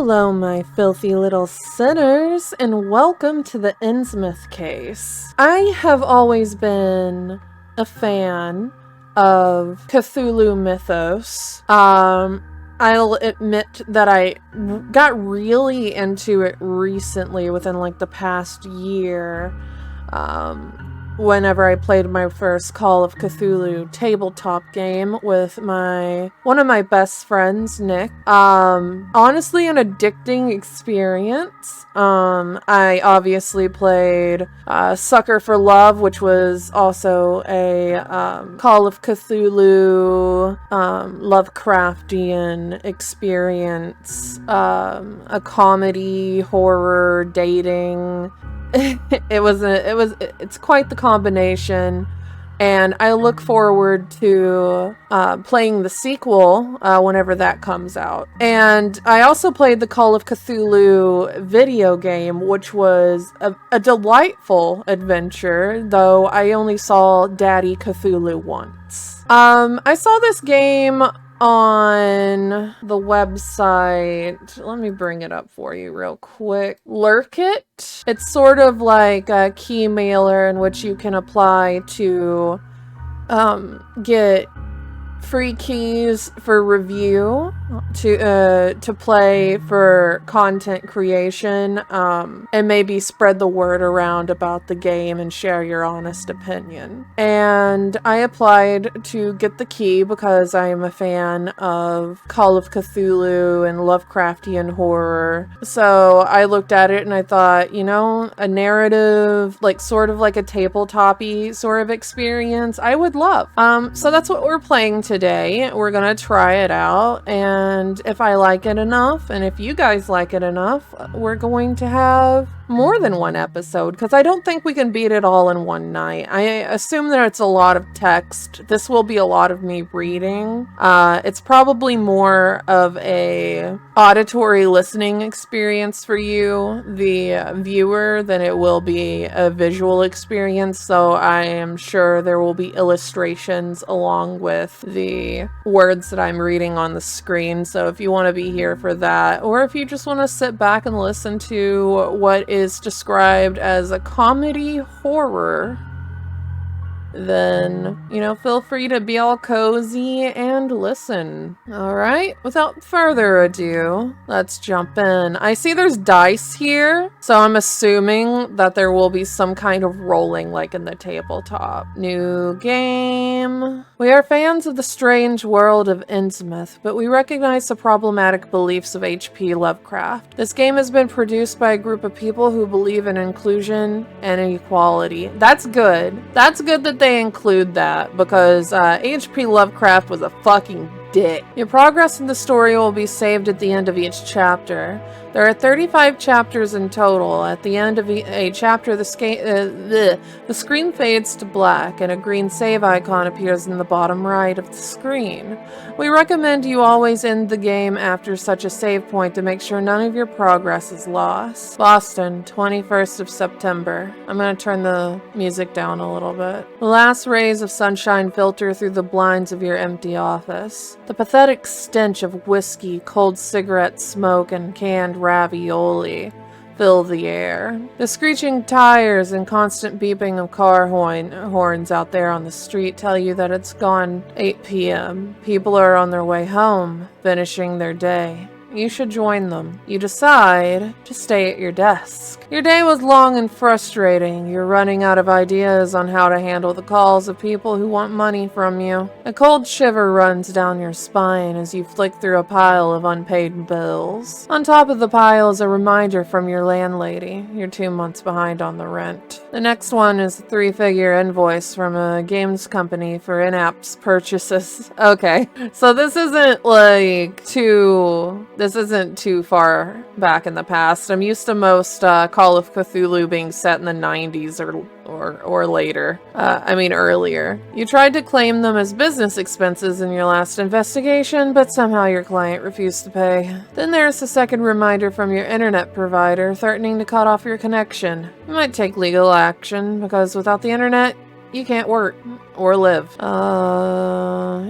Hello, my filthy little sinners, and welcome to the Innsmouth case. I have always been a fan of Cthulhu mythos. I'll admit that I got really into it recently, within like the past year. Whenever I played my first Call of Cthulhu tabletop game with one of my best friends, Nick. Honestly, an addicting experience. I obviously played Sucker for Love, which was also a Call of Cthulhu Lovecraftian experience. A comedy, horror, dating. It's quite the combination, and I look forward to playing the sequel whenever that comes out. And I also played the Call of Cthulhu video game, which was a delightful adventure, though I only saw Daddy Cthulhu once. I saw this game on the website. Let me bring it up for you real quick. Lurkit. It's sort of like a key mailer in which you can apply to get free keys for review, to play for content creation, and maybe spread the word around about the game and share your honest opinion. And I applied to get the key because I am a fan of Call of Cthulhu and Lovecraftian horror. So I looked at it and I thought, you know, a narrative, like sort of like a tabletop-y sort of experience, I would love. So that's what we're playing today. We're gonna try it out, and if I like it enough, and if you guys like it enough, we're going to have more than one episode, because I don't think we can beat it all in one night. I assume that it's a lot of text. This will be a lot of me reading. It's probably more of a auditory listening experience for you, the viewer, than it will be a visual experience, so I am sure there will be illustrations along with the words that I'm reading on the screen. So if you want to be here for that, or if you just want to sit back and listen to what is described as a comedy horror, then, you know, feel free to be all cozy and listen. All right, without further ado, let's jump in. I see there's dice here, so I'm assuming that there will be some kind of rolling like in the tabletop. New game. We are fans of the strange world of Innsmouth, but we recognize the problematic beliefs of H.P. Lovecraft. This game has been produced by a group of people who believe in inclusion and equality. That's good. That's good that they include that, because H.P. Lovecraft was a fucking dick. Your progress in the story will be saved at the end of each chapter. There are 35 chapters in total. At the end of a chapter, the screen fades to black and a green save icon appears in the bottom right of the screen. We recommend you always end the game after such a save point to make sure none of your progress is lost. Boston, 21st of September. I'm going to turn the music down a little bit. The last rays of sunshine filter through the blinds of your empty office. The pathetic stench of whiskey, cold cigarette smoke, and canned ravioli fill the air. The screeching tires and constant beeping of car horns out there on the street tell you that it's gone 8 p.m. People are on their way home, finishing their day. You should join them. You decide to stay at your desk. Your day was long and frustrating. You're running out of ideas on how to handle the calls of people who want money from you. A cold shiver runs down your spine as you flick through a pile of unpaid bills. On top of the pile is a reminder from your landlady. You're 2 months behind on the rent. The next one is a 3-figure invoice from a games company for in-app purchases. Okay, so this isn't too far back in the past. I'm used to most Call of Cthulhu being set in the 90s or later. Earlier. You tried to claim them as business expenses in your last investigation, but somehow your client refused to pay. Then there's a second reminder from your internet provider threatening to cut off your connection. You might take legal action, because without the internet, you can't work or live.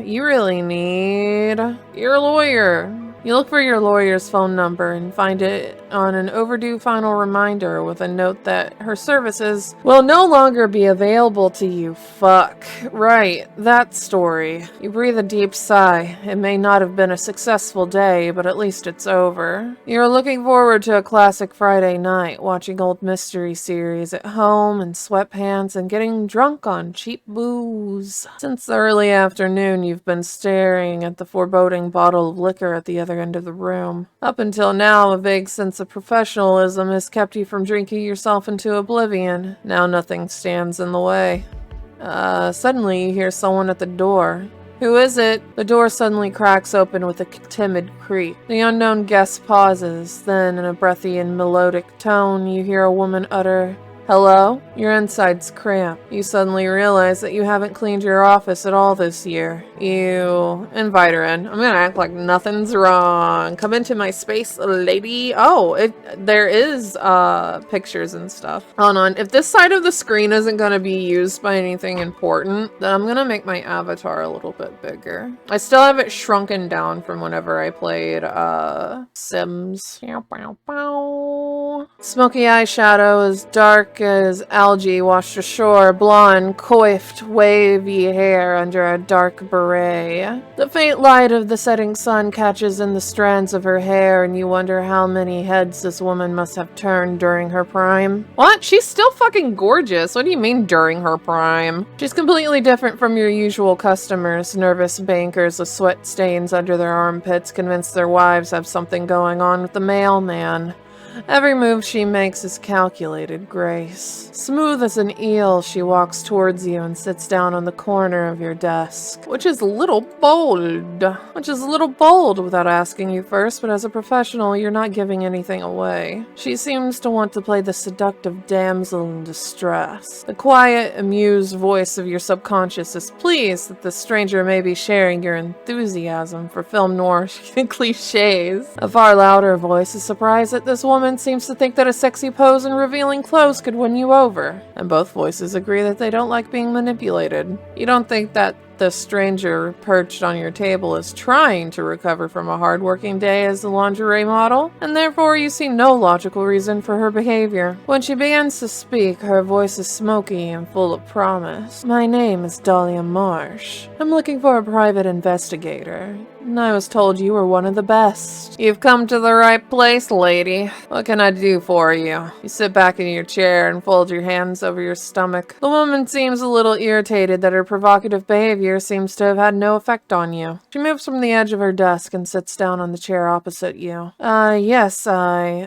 You really need your lawyer. You look for your lawyer's phone number and find it on an overdue final reminder with a note that her services will no longer be available to you. Fuck. Right, that story. You breathe a deep sigh. It may not have been a successful day, but at least it's over. You're looking forward to a classic Friday night, watching old mystery series at home in sweatpants and getting drunk on cheap booze. Since the early afternoon, you've been staring at the foreboding bottle of liquor at the other end of the room. Up until now, a vague sense of professionalism has kept you from drinking yourself into oblivion. Now nothing stands in the way. Suddenly you hear someone at the door. Who is it? The door suddenly cracks open with a timid creak. The unknown guest pauses. Then, in a breathy and melodic tone, you hear a woman utter, "Hello?" Your insides cramp. You suddenly realize that you haven't cleaned your office at all this year. You invite her in. I'm gonna act like nothing's wrong. Come into my space, lady. Oh, there is pictures and stuff. Hold on. If this side of the screen isn't gonna be used by anything important, then I'm gonna make my avatar a little bit bigger. I still have it shrunken down from whenever I played Sims. Smoky eyeshadow is dark as algae washed ashore, blonde, coiffed, wavy hair under a dark beret. The faint light of the setting sun catches in the strands of her hair, and you wonder how many heads this woman must have turned during her prime. What? She's still fucking gorgeous. What do you mean during her prime? She's completely different from your usual customers, nervous bankers with sweat stains under their armpits, convinced their wives have something going on with the mailman. Every move she makes is calculated grace. Smooth as an eel, she walks towards you and sits down on the corner of your desk. Which is a little bold without asking you first, but as a professional, you're not giving anything away. She seems to want to play the seductive damsel in distress. The quiet, amused voice of your subconscious is pleased that the stranger may be sharing your enthusiasm for film noir cliches. A far louder voice is surprised that this woman seems to think that a sexy pose and revealing clothes could win you over. And both voices agree that they don't like being manipulated. You don't think that the stranger perched on your table is trying to recover from a hard-working day as a lingerie model, and therefore you see no logical reason for her behavior. When she begins to speak, her voice is smoky and full of promise. "My name is Dahlia Marsh. I'm looking for a private investigator, and I was told you were one of the best." "You've come to the right place, lady. What can I do for you?" You sit back in your chair and fold your hands over your stomach. The woman seems a little irritated that her provocative behavior seems to have had no effect on you. She moves from the edge of her desk and sits down on the chair opposite you. Yes, I...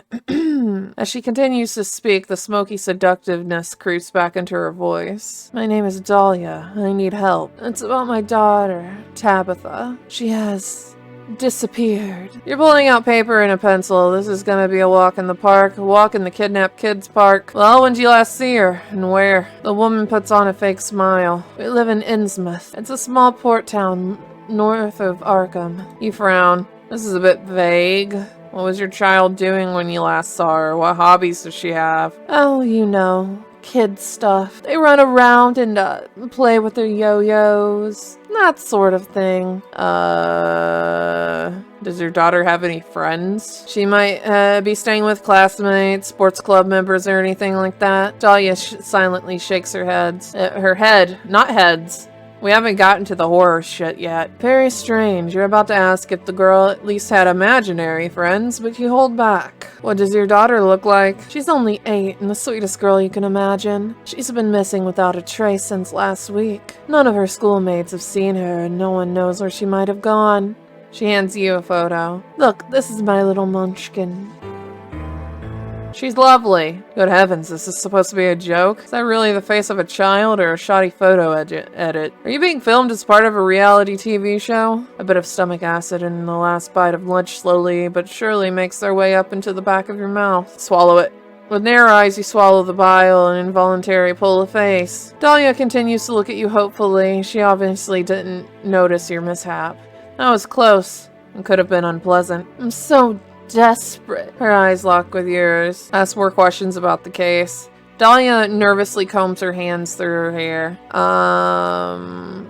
As she continues to speak, the smoky seductiveness creeps back into her voice. "My name is Dahlia. I need help. It's about my daughter, Tabitha. She has disappeared." You're pulling out paper and a pencil. This is gonna be a walk in the park, a walk in the kidnapped kids park. "Well, when did you last see her, and where?" The woman puts on a fake smile. "We live in Innsmouth. It's a small port town north of Arkham." You frown. This is a bit vague. What was your child doing when you last saw her? What hobbies does she have? "Oh, you know, kid stuff. They run around and play with their yo-yos. That sort of thing." Does your daughter have any friends? She might be staying with classmates, sports club members, or anything like that. Dahlia silently shakes her head, not heads. We haven't gotten to the horror shit yet. "Very strange. You're about to ask if the girl at least had imaginary friends, but you hold back. What does your daughter look like?" "She's only 8 and the sweetest girl you can imagine. She's been missing without a trace since last week. None of her schoolmates have seen her and no one knows where she might have gone." She hands you a photo. "Look, this is my little munchkin. She's lovely." Good heavens, this is supposed to be a joke? Is that really the face of a child or a shoddy photo edit? Are you being filmed as part of a reality TV show? A bit of stomach acid and the last bite of lunch slowly but surely makes their way up into the back of your mouth. Swallow it. With narrow eyes, you swallow the bile and involuntarily pull a face. Dahlia continues to look at you hopefully. She obviously didn't notice your mishap. That was close and could have been unpleasant. "I'm so desperate." Her eyes lock with yours. Ask more questions about the case. Dahlia nervously combs her hands through her hair.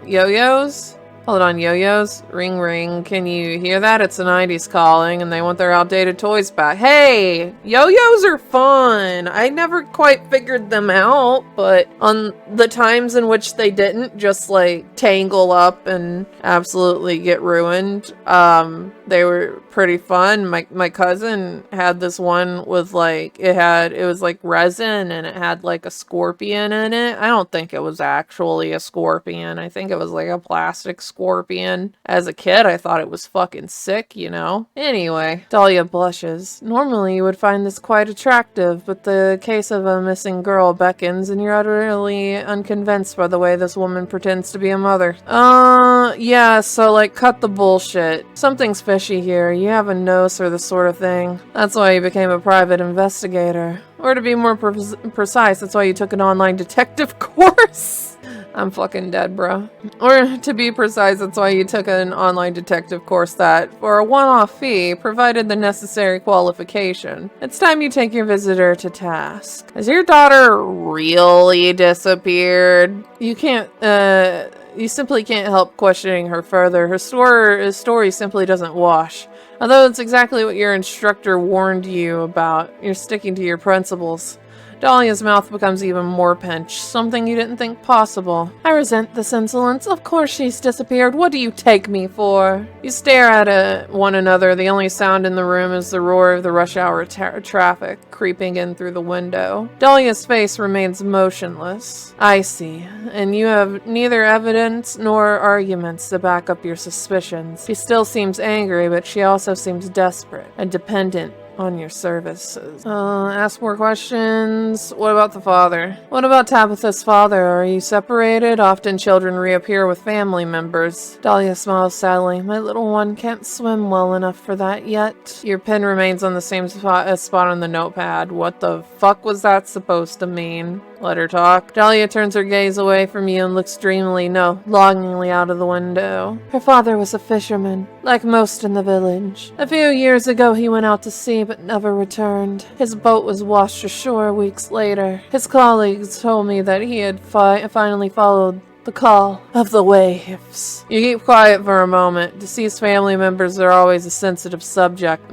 Yo-yos? Hold on, yo-yos. Ring ring. Can you hear that? It's the 90s calling and they want their outdated toys back. Hey! Yo-yos are fun! I never quite figured them out, but on the times in which they didn't just like tangle up and absolutely get ruined, they were pretty fun. My cousin had this one with like, it was like resin and it had like a scorpion in it. I don't think it was actually a scorpion. I think it was like a plastic scorpion. As a kid, I thought it was fucking sick, you know? Anyway, Dahlia blushes. Normally, you would find this quite attractive, but the case of a missing girl beckons, and you're utterly unconvinced by the way this woman pretends to be a mother. Yeah, so like, cut the bullshit. Something's fishy here. You have a nose for this sort of thing. That's why you became a private investigator. Or to be more precise, that's why you took an online detective course. I'm fucking dead, bro. Or to be precise, that's why you took an online detective course that, for a one-off fee, provided the necessary qualification. It's time you take your visitor to task. Has your daughter really disappeared? You can't, you simply can't help questioning her further. Her story simply doesn't wash. Although it's exactly what your instructor warned you about, you're sticking to your principles. Dahlia's mouth becomes even more pinched, something you didn't think possible. I resent this insolence. Of course she's disappeared. What do you take me for? You stare at one another. The only sound in the room is the roar of the rush hour traffic creeping in through the window. Dahlia's face remains motionless. I see. And you have neither evidence nor arguments to back up your suspicions. She still seems angry, but she also seems desperate and dependent on your services. Ask more questions. What about the father? What about Tabitha's father? Are you separated? Often children reappear with family members. Dahlia smiles sadly. My little one can't swim well enough for that yet. Your pen remains on the same spot on the notepad. What the fuck was that supposed to mean? Let her talk. Dahlia turns her gaze away from you and looks dreamily, no, longingly out of the window. Her father was a fisherman, like most in the village. A few years ago he went out to sea but never returned. His boat was washed ashore weeks later. His colleagues told me that he had finally followed the call of the waves. You keep quiet for a moment. Deceased family members are always a sensitive subject.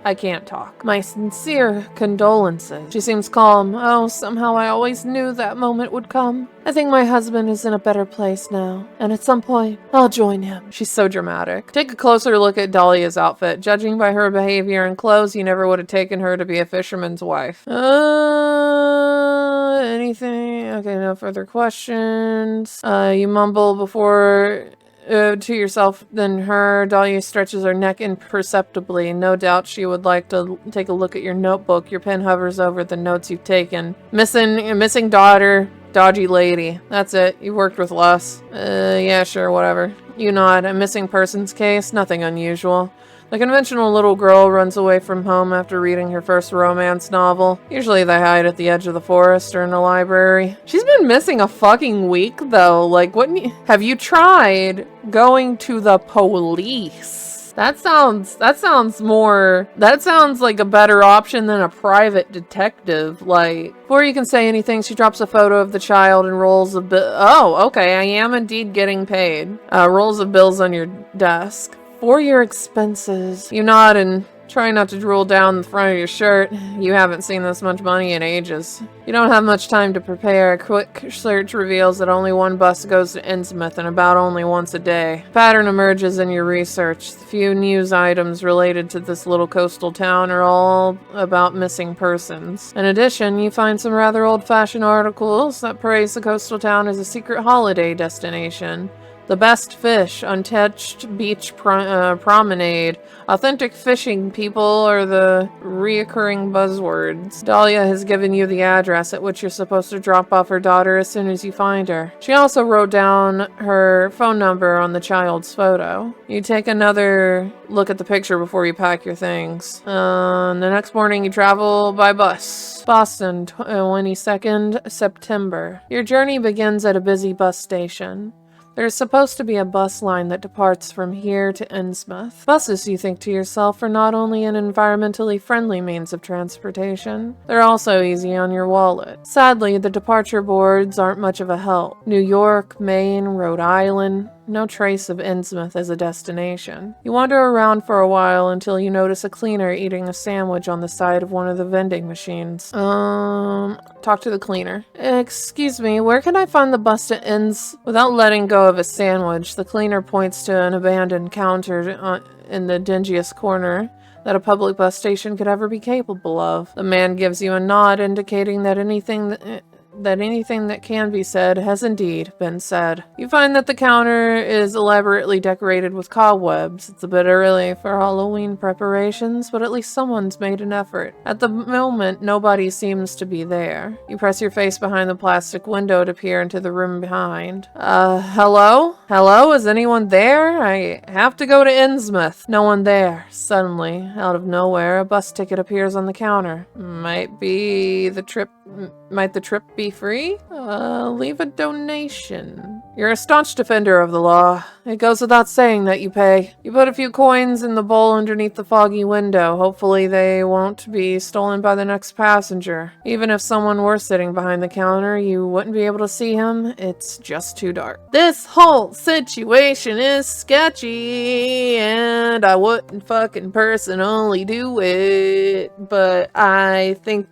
I can't talk. My sincere condolences. She seems calm. Oh, somehow I always knew that moment would come. I think my husband is in a better place now, and at some point, I'll join him. She's so dramatic. Take a closer look at Dahlia's outfit. Judging by her behavior and clothes, you never would have taken her to be a fisherman's wife. Anything? Okay, no further questions. You mumble before to yourself than her. Dahlia stretches her neck imperceptibly. No doubt she would like to take a look at your notebook. Your pen hovers over the notes you've taken. Missing daughter, dodgy lady. That's it. You worked with Les. Yeah, sure, whatever. You nod. A missing persons case. Nothing unusual. The conventional little girl runs away from home after reading her first romance novel. Usually they hide at the edge of the forest or in the library. She's been missing a fucking week though. Like, have you tried going to the police? That sounds like a better option than a private detective. Like, before you can say anything, she drops a photo of the child and rolls a bill. Oh, okay, I am indeed getting paid. Rolls of bills on your desk. For your expenses. You nod and try not to drool down the front of your shirt. You haven't seen this much money in ages. You don't have much time to prepare. A quick search reveals that only one bus goes to Innsmouth and about only once a day. A pattern emerges in your research. The few news items related to this little coastal town are all about missing persons. In addition, you find some rather old-fashioned articles that praise the coastal town as a secret holiday destination. The best fish, untouched beach promenade, authentic fishing people are the reoccurring buzzwords. Dahlia has given you the address at which you're supposed to drop off her daughter as soon as you find her. She also wrote down her phone number on the child's photo. You take another look at the picture before you pack your things. The next morning you travel by bus. Boston, 22nd September. Your journey begins at a busy bus station. There's supposed to be a bus line that departs from here to Innsmouth. Buses, you think to yourself, are not only an environmentally friendly means of transportation, they're also easy on your wallet. Sadly, the departure boards aren't much of a help. New York, Maine, Rhode Island, no trace of Innsmouth as a destination. You wander around for a while until you notice a cleaner eating a sandwich on the side of one of the vending machines. Talk to the cleaner. Excuse me, where can I find the bus to Inns? Without letting go of a sandwich, the cleaner points to an abandoned counter in the dingiest corner that a public bus station could ever be capable of. The man gives you a nod, indicating that anything that can be said has indeed been said. You find that the counter is elaborately decorated with cobwebs. It's a bit early for Halloween preparations, but at least someone's made an effort. At the moment, nobody seems to be there. You press your face behind the plastic window to peer into the room behind. Hello? Hello? Is anyone there? I have to go to Innsmouth. No one there. Suddenly, out of nowhere, a bus ticket appears on the counter. Might the trip be free? Leave a donation. You're a staunch defender of the law. It goes without saying that you pay. You put a few coins in the bowl underneath the foggy window. Hopefully they won't be stolen by the next passenger. Even if someone were sitting behind the counter, you wouldn't be able to see him. It's just too dark. This whole situation is sketchy, and I wouldn't fucking personally do it, but I think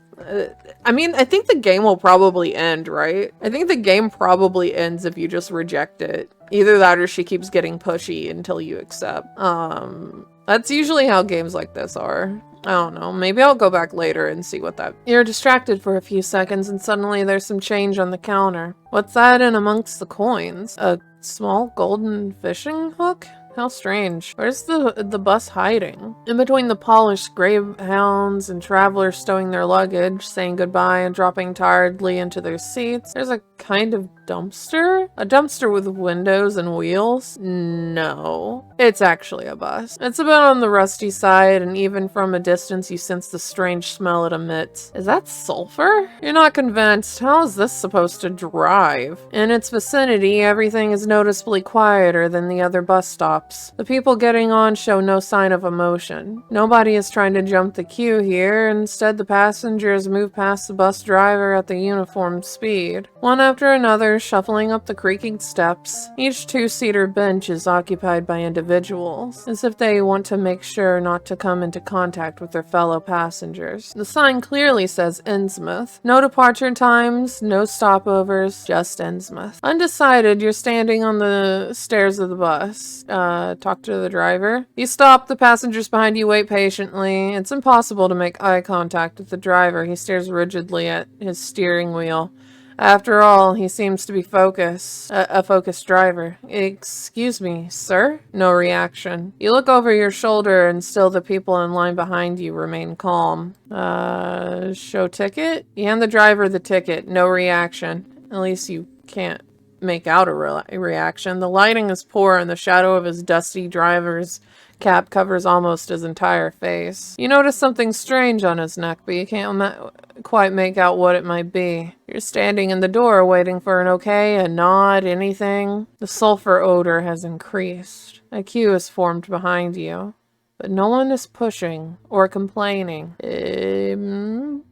I think the game will probably end, right? I think the game probably ends if you just reject it. Either that or she keeps getting pushy until you accept. That's usually how games like this are. I don't know. Maybe I'll go back later and see what that... You're distracted for a few seconds and suddenly there's some change on the counter. What's that in amongst the coins? A small golden fishing hook? How strange. Where's the bus hiding? In between the polished greyhounds and travelers stowing their luggage, saying goodbye and dropping tiredly into their seats, there's a kind of dumpster? A dumpster with windows and wheels? No. It's actually a bus. It's a bit on the rusty side, and even from a distance you sense the strange smell it emits. Is that sulfur? You're not convinced. How is this supposed to drive? In its vicinity, everything is noticeably quieter than the other bus stops. The people getting on show no sign of emotion. Nobody is trying to jump the queue here. Instead, the passengers move past the bus driver at the uniform speed. One after another, shuffling up the creaking steps. Each two-seater bench is occupied by individuals, as if they want to make sure not to come into contact with their fellow passengers. The sign clearly says Innsmouth. No departure times, no stopovers, just Innsmouth. Undecided, you're standing on the stairs of the bus. Talk to the driver. You stop, the passengers behind you wait patiently. It's impossible to make eye contact with the driver. He stares rigidly at his steering wheel. After all, he seems to be a focused driver. Excuse me, sir? No reaction. You look over your shoulder and still the people in line behind you remain calm. Show ticket? You hand the driver the ticket. No reaction. At least you can't make out a reaction. The lighting is poor and the shadow of his dusty driver's cap covers almost his entire face. You notice something strange on his neck, but you can't quite make out what it might be. You're standing in the door waiting for an okay, a nod, anything. The sulfur odor has increased. A queue is formed behind you, but no one is pushing or complaining.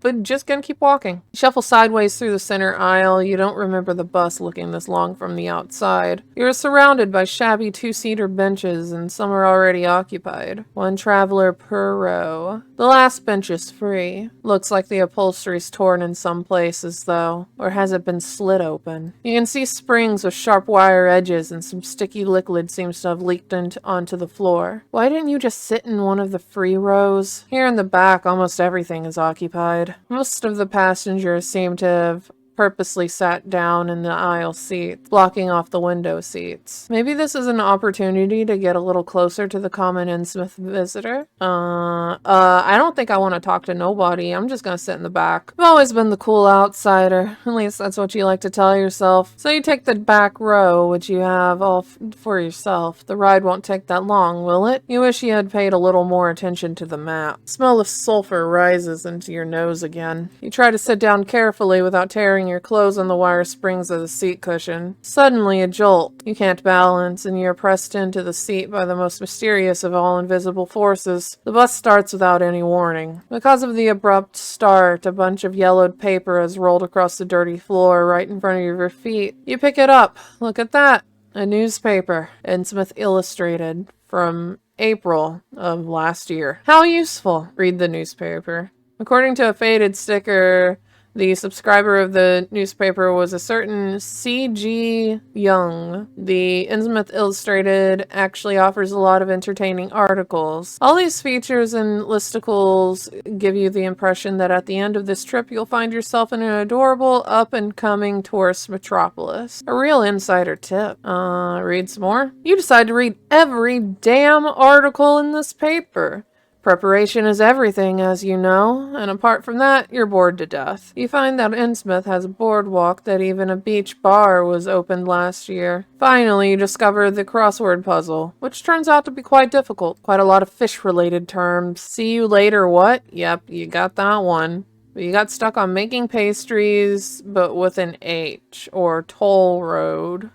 But just gonna keep walking. You shuffle sideways through the center aisle. You don't remember the bus looking this long from the outside. You're surrounded by shabby two-seater benches, and some are already occupied. One traveler per row. The last bench is free. Looks like the upholstery's torn in some places, though. Or has it been slit open? You can see springs with sharp wire edges, and some sticky liquid seems to have leaked onto the floor. Why didn't you just sit in one of the free rows? Here in the back, almost everything is occupied. Most of the passengers seem to have purposely sat down in the aisle seats, blocking off the window seats. Maybe this is an opportunity to get a little closer to the common Innsmouth visitor. I don't think I want to talk to nobody. I'm just gonna sit in the back. I've always been the cool outsider. At least that's what you like to tell yourself. So you take the back row, which you have all for yourself. The ride won't take that long, will it? You wish you had paid a little more attention to the map. The smell of sulfur rises into your nose again. You try to sit down carefully without tearing grabbing your clothes on the wire springs of the seat cushion. Suddenly, a jolt. You can't balance, and you're pressed into the seat by the most mysterious of all invisible forces. The bus starts without any warning. Because of the abrupt start, a bunch of yellowed paper has rolled across the dirty floor right in front of your feet. You pick it up. Look at that. A newspaper. Innsmouth Illustrated. From April of last year. How useful. Read the newspaper. According to a faded sticker, the subscriber of the newspaper was a certain C.G. Young. The Innsmouth Illustrated actually offers a lot of entertaining articles. All these features and listicles give you the impression that at the end of this trip, you'll find yourself in an adorable, up-and-coming tourist metropolis. A real insider tip. Read some more? You decide to read every damn article in this paper. Preparation is everything, as you know, and apart from that, you're bored to death. You find that Innsmouth has a boardwalk, that even a beach bar was opened last year. Finally, you discover the crossword puzzle, which turns out to be quite difficult. Quite a lot of fish-related terms. See you later what? Yep, you got that one. But you got stuck on making pastries, but with an H, or toll road.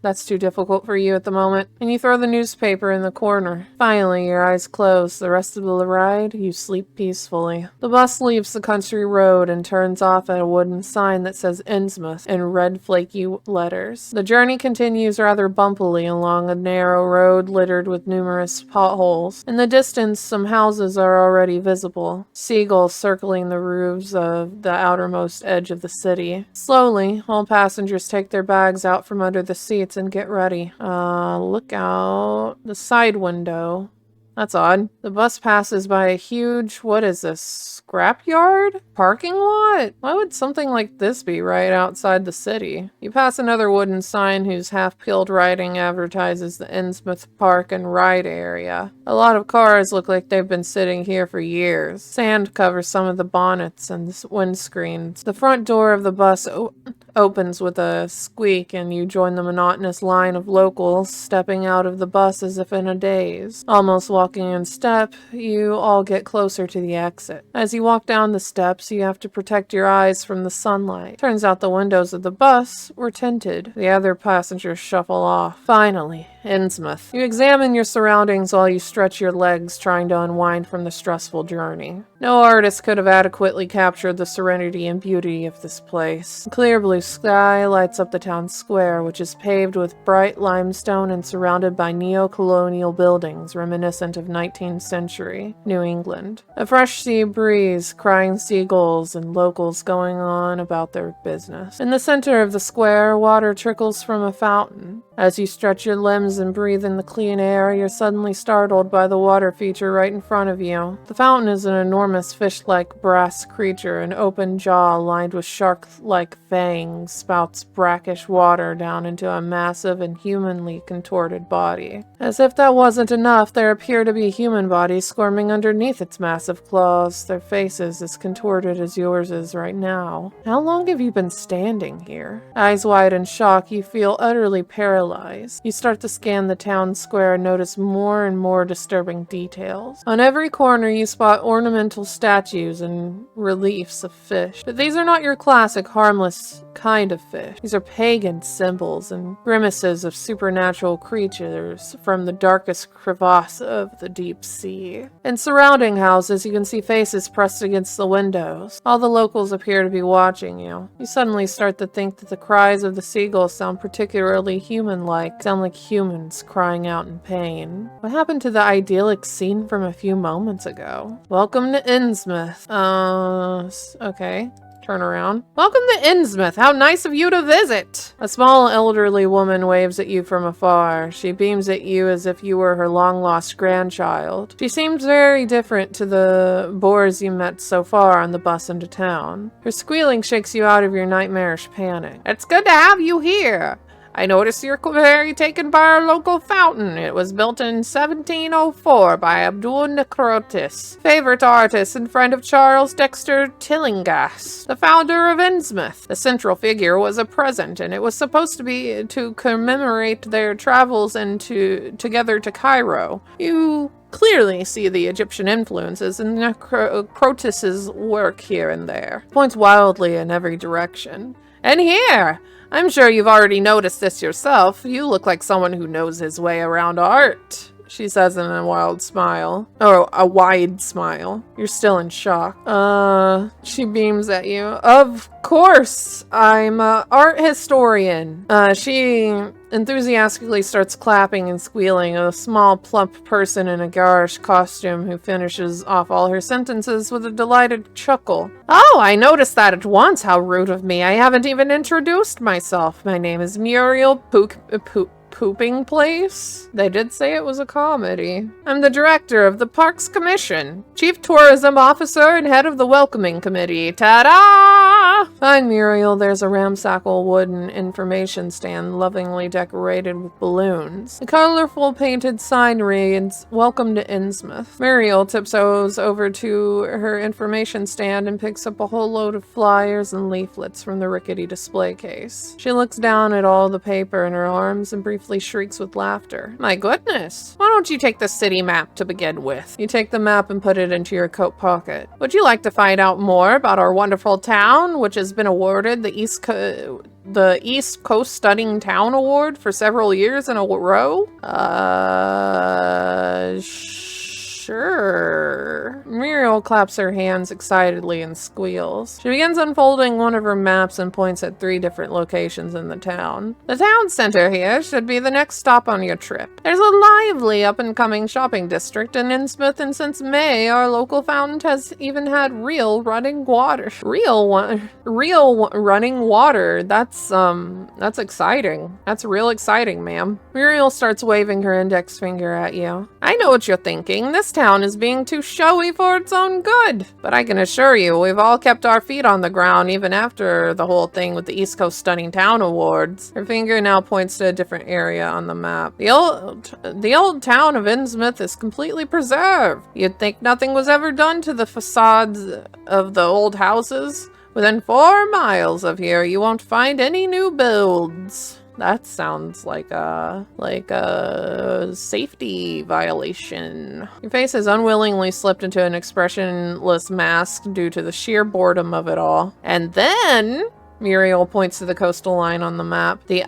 That's too difficult for you at the moment. And you throw the newspaper in the corner. Finally, your eyes close. The rest of the ride, you sleep peacefully. The bus leaves the country road and turns off at a wooden sign that says Innsmouth in red flaky letters. The journey continues rather bumpily along a narrow road littered with numerous potholes. In the distance, some houses are already visible. Seagulls circling the roofs of the outermost edge of the city. Slowly, all passengers take their bags out from under the seats and get ready. Look out the side window. That's odd. The bus passes by a huge, what is this, scrapyard? Parking lot? Why would something like this be right outside the city? You pass another wooden sign whose half-peeled writing advertises the Innsmouth Park and Ride area. A lot of cars look like they've been sitting here for years. Sand covers some of the bonnets and the windscreens. The front door of the bus opens with a squeak, and you join the monotonous line of locals stepping out of the bus as if in a daze. Almost walking in step, you all get closer to the exit. As you walk down the steps, you have to protect your eyes from the sunlight. Turns out the windows of the bus were tinted. The other passengers shuffle off. Finally, Innsmouth. You examine your surroundings while you stretch your legs, trying to unwind from the stressful journey. No artist could have adequately captured the serenity and beauty of this place. A clear blue sky lights up the town square, which is paved with bright limestone and surrounded by neo-colonial buildings reminiscent of 19th century New England. A fresh sea breeze, crying seagulls, and locals going on about their business. In the center of the square, water trickles from a fountain. As you stretch your limbs and breathe in the clean air, you're suddenly startled by the water feature right in front of you. The fountain is an enormous fish-like brass creature, an open jaw lined with shark-like fangs spouts brackish water down into a massive and humanly contorted body. As if that wasn't enough, there appear to be human bodies squirming underneath its massive claws, their faces as contorted as yours is right now. How long have you been standing here? Eyes wide in shock, you feel utterly paralyzed. You start to scan the town square and notice more and more disturbing details. On every corner you spot ornamental statues and reliefs of fish. But these are not your classic harmless kind of fish. These are pagan symbols and grimaces of supernatural creatures from the darkest crevasse of the deep sea. In surrounding houses, you can see faces pressed against the windows. All the locals appear to be watching you. You suddenly start to think that the cries of the seagulls sound particularly human-like, sound like humans crying out in pain. What happened to the idyllic scene from a few moments ago? Welcome to Innsmouth. Okay. Turn around. Welcome to Innsmouth. How nice of you to visit. A small elderly woman waves at you from afar. She beams at you as if you were her long-lost grandchild. She seems very different to the boors you met so far on the bus into town. Her squealing shakes you out of your nightmarish panic. It's good to have you here. I notice you're very taken by our local fountain. It was built in 1704 by Abdul Necrotis, favorite artist and friend of Charles Dexter Tillinghast, the founder of Innsmouth. The central figure was a present, and it was supposed to be to commemorate their travels together to Cairo. You clearly see the Egyptian influences in Necrotis's work here and there. Points wildly in every direction. And here! I'm sure you've already noticed this yourself. You look like someone who knows his way around art, she says in a wild smile. Oh, a wide smile. You're still in shock. She beams at you. Of course, I'm an art historian. She enthusiastically starts clapping and squealing, a small, plump person in a garish costume who finishes off all her sentences with a delighted chuckle. Oh, I noticed that at once. How rude of me. I haven't even introduced myself. My name is Muriel Pooping Place? They did say it was a comedy. I'm the director of the Parks Commission, chief tourism officer, and head of the welcoming committee. Ta-da! Behind Muriel, there's a ramshackle wooden information stand lovingly decorated with balloons. The colorful painted sign reads, "Welcome to Innsmouth." Muriel tiptoes over to her information stand and picks up a whole load of flyers and leaflets from the rickety display case. She looks down at all the paper in her arms and briefly shrieks with laughter. My goodness! Why don't you take the city map to begin with? You take the map and put it into your coat pocket. Would you like to find out more about our wonderful town, which has been awarded the East Coast Stunning Town Award for several years in a row? Sure. Muriel claps her hands excitedly and squeals. She begins unfolding one of her maps and points at 3 different locations in the town. The town center here should be the next stop on your trip. There's a lively up-and-coming shopping district in Innsmouth, and since May, our local fountain has even had real running water. Real running water. That's exciting. That's real exciting, ma'am. Muriel starts waving her index finger at you. I know what you're thinking. This town is being too showy for its own good. But I can assure you, we've all kept our feet on the ground even after the whole thing with the East Coast Stunning Town Awards. Her finger now points to a different area on the map. The old town of Innsmouth is completely preserved. You'd think nothing was ever done to the facades of the old houses. Within 4 miles of here, you won't find any new builds. That sounds like a safety violation. Your face has unwillingly slipped into an expressionless mask due to the sheer boredom of it all. And then Muriel points to the coastal line on the map. The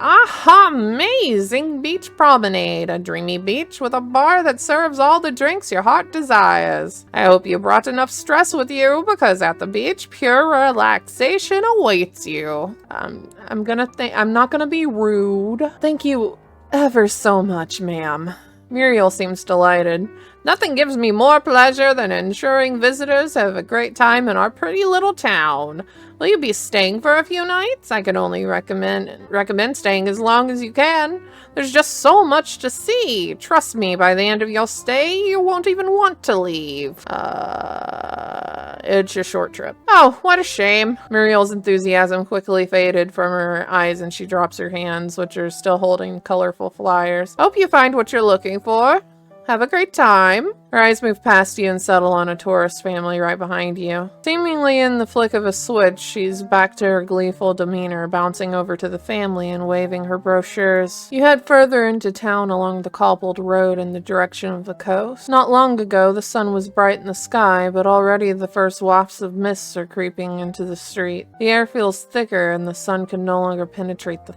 amazing beach promenade, a dreamy beach with a bar that serves all the drinks your heart desires. I hope you brought enough stress with you, because at the beach, pure relaxation awaits you. I'm not gonna be rude. Thank you ever so much, ma'am. Muriel seems delighted. Nothing gives me more pleasure than ensuring visitors have a great time in our pretty little town. Will you be staying for a few nights? I can only recommend staying as long as you can. There's just so much to see. Trust me, by the end of your stay, you won't even want to leave. It's a short trip. Oh, what a shame. Muriel's enthusiasm quickly faded from her eyes and she drops her hands, which are still holding colorful flyers. Hope you find what you're looking for. Have a great time. Her eyes move past you and settle on a tourist family right behind you. Seemingly in the flick of a switch, she's back to her gleeful demeanor, bouncing over to the family and waving her brochures. You head further into town along the cobbled road in the direction of the coast. Not long ago, the sun was bright in the sky, but already the first wafts of mists are creeping into the street. The air feels thicker and the sun can no longer penetrate the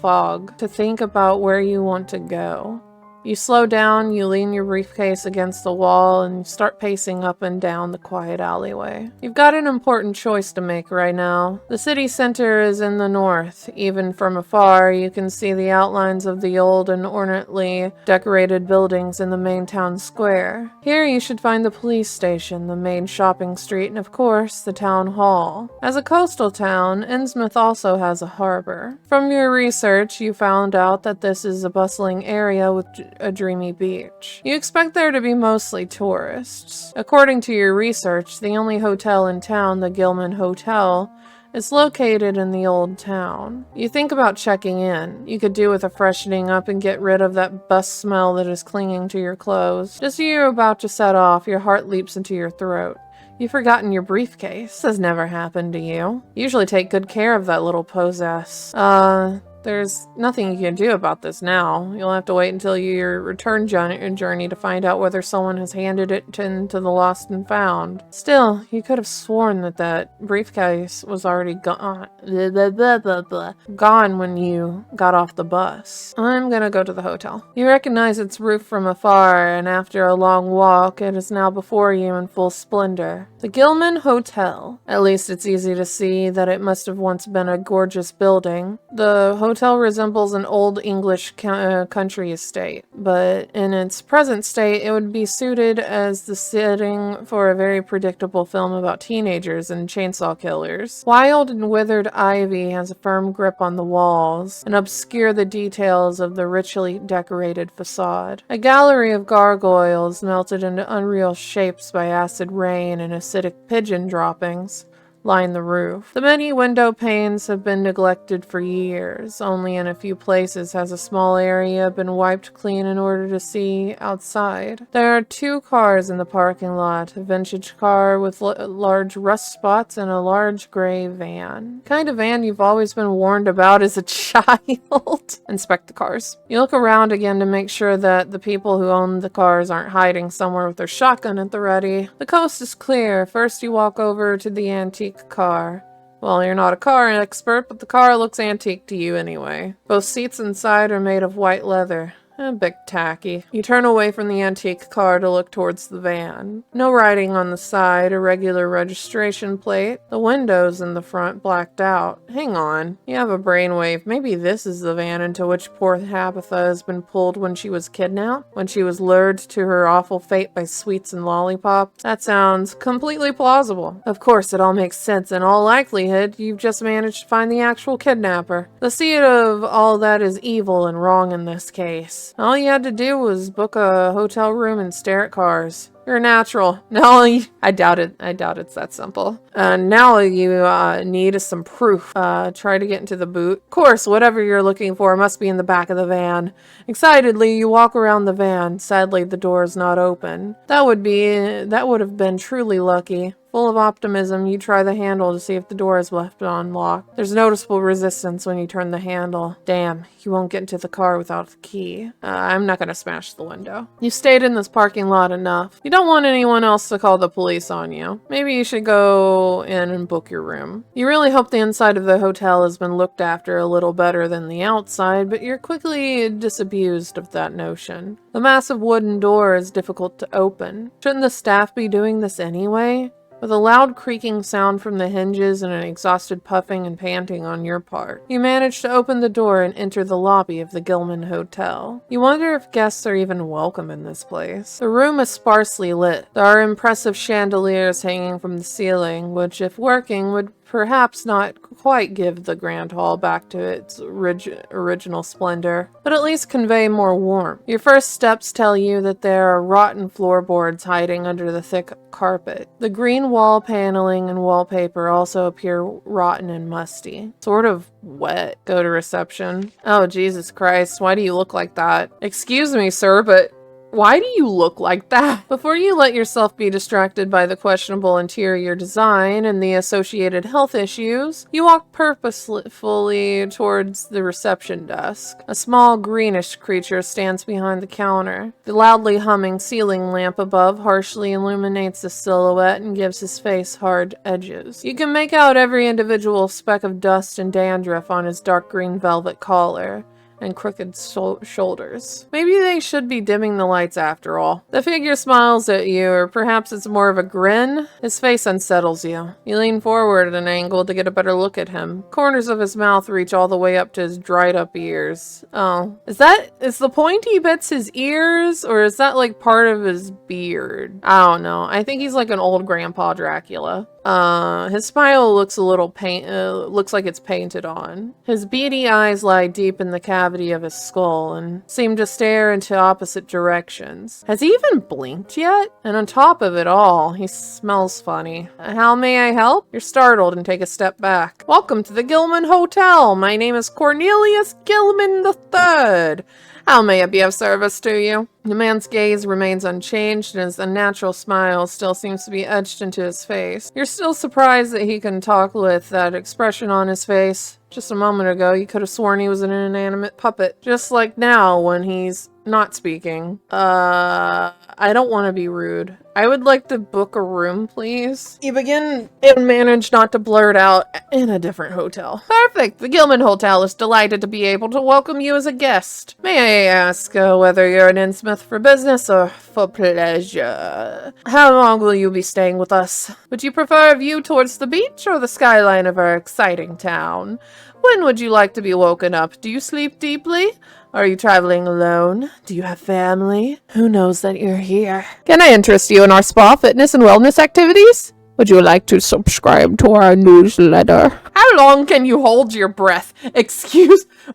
fog. To think about where you want to go. You slow down, you lean your briefcase against the wall, and you start pacing up and down the quiet alleyway. You've got an important choice to make right now. The city center is in the north. Even from afar, you can see the outlines of the old and ornately decorated buildings in the main town square. Here you should find the police station, the main shopping street, and of course, the town hall. As a coastal town, Innsmouth also has a harbor. From your research, you found out that this is a bustling area with a dreamy beach. You expect there to be mostly tourists. According to your research, the only hotel in town, the Gilman Hotel, is located in the old town. You think about checking in. You could do with a freshening up and get rid of that bus smell that is clinging to your clothes. Just as you're about to set off, your heart leaps into your throat. You've forgotten your briefcase. This has never happened to you. You usually take good care of that little possess. There's nothing you can do about this now. You'll have to wait until your return journey to find out whether someone has handed it into the lost and found. Still, you could have sworn that briefcase was already gone. Gone when you got off the bus. I'm gonna go to the hotel. You recognize its roof from afar, and after a long walk, it is now before you in full splendor. The Gilman Hotel. At least it's easy to see that it must have once been a gorgeous building. The hotel resembles an old English country estate, but in its present state, it would be suited as the setting for a very predictable film about teenagers and chainsaw killers. Wild and withered ivy has a firm grip on the walls and obscure the details of the richly decorated facade. A gallery of gargoyles melted into unreal shapes by acid rain and acidic pigeon droppings line the roof. The many window panes have been neglected for years. Only in a few places has a small area been wiped clean in order to see outside. There are 2 cars in the parking lot, a vintage car with large rust spots and a large gray van. Kind of van you've always been warned about as a child. Inspect the cars. You look around again to make sure that the people who own the cars aren't hiding somewhere with their shotgun at the ready. The coast is clear. First you walk over to the antique car. Well, you're not a car expert, but the car looks antique to you anyway. Both seats inside are made of white leather. A bit tacky. You turn away from the antique car to look towards the van. No writing on the side, a regular registration plate. The windows in the front blacked out. Hang on. You have a brainwave. Maybe this is the van into which poor Tabitha has been pulled when she was kidnapped? When she was lured to her awful fate by sweets and lollipops? That sounds completely plausible. Of course, it all makes sense. In all likelihood, you've just managed to find the actual kidnapper. The seed of all that is evil and wrong in this case. All you had to do was book a hotel room and stare at cars. You're a natural. No, I doubt it. I doubt it's that simple. Now you need some proof. Try to get into the boot. Of course, whatever you're looking for must be in the back of the van. Excitedly, you walk around the van. Sadly, the door is not open. That would have been truly lucky. Full of optimism, you try the handle to see if the door is left unlocked. There's noticeable resistance when you turn the handle. Damn, you won't get into the car without the key. I'm not gonna smash the window. You stayed in this parking lot enough. You don't want anyone else to call the police on you. Maybe you should go in and book your room. You really hope the inside of the hotel has been looked after a little better than the outside, but you're quickly disabused of that notion. The massive wooden door is difficult to open. Shouldn't the staff be doing this anyway? With a loud creaking sound from the hinges and an exhausted puffing and panting on your part, you manage to open the door and enter the lobby of the Gilman Hotel. You wonder if guests are even welcome in this place. The room is sparsely lit. There are impressive chandeliers hanging from the ceiling, which, if working, would perhaps not quite give the grand hall back to its original splendor, but at least convey more warmth. Your first steps tell you that there are rotten floorboards hiding under the thick carpet. The green wall paneling and wallpaper also appear rotten and musty. Sort of wet. Go to reception. Oh, Jesus Christ, why do you look like that? Excuse me, sir, but why do you look like that? Before you let yourself be distracted by the questionable interior design and the associated health issues, you walk purposefully towards the reception desk. A small greenish creature stands behind the counter. The loudly humming ceiling lamp above harshly illuminates the silhouette and gives his face hard edges. You can make out every individual speck of dust and dandruff on his dark green velvet collar and crooked shoulders. Maybe they should be dimming the lights after all. The figure smiles at you, or perhaps it's more of a grin. His face unsettles you. You lean forward at an angle to get a better look at him. Corners of his mouth reach all the way up to his dried up ears. Oh, is the pointy bits his ears, or is that like part of his beard? I don't know. I think he's like an old grandpa Dracula. His smile looks a little looks like it's painted on. His beady eyes lie deep in the cavity of his skull and seem to stare into opposite directions. Has he even blinked yet? And on top of it all, he smells funny. How may I help? You're startled and take a step back. Welcome to the Gilman Hotel. My name is Cornelius Gilman III. How may I be of service to you? The man's gaze remains unchanged, and his unnatural smile still seems to be etched into his face. You're still surprised that he can talk with that expression on his face. Just a moment ago, you could have sworn he was an inanimate puppet. Just like now when he's not speaking. I don't want to be rude. I would like to book a room, please. You begin and manage not to blurt out in a different hotel. Perfect. The Gilman Hotel is delighted to be able to welcome you as a guest. May I ask whether you're in Innsmouth for business or for pleasure? How long will you be staying with us? Would you prefer a view towards the beach or the skyline of our exciting town? When would you like to be woken up? Do you sleep deeply? Are you traveling alone? Do you have family? Who knows that you're here? Can I interest you in our spa, fitness, and wellness activities? Would you like to subscribe to our newsletter? How long can you hold your breath?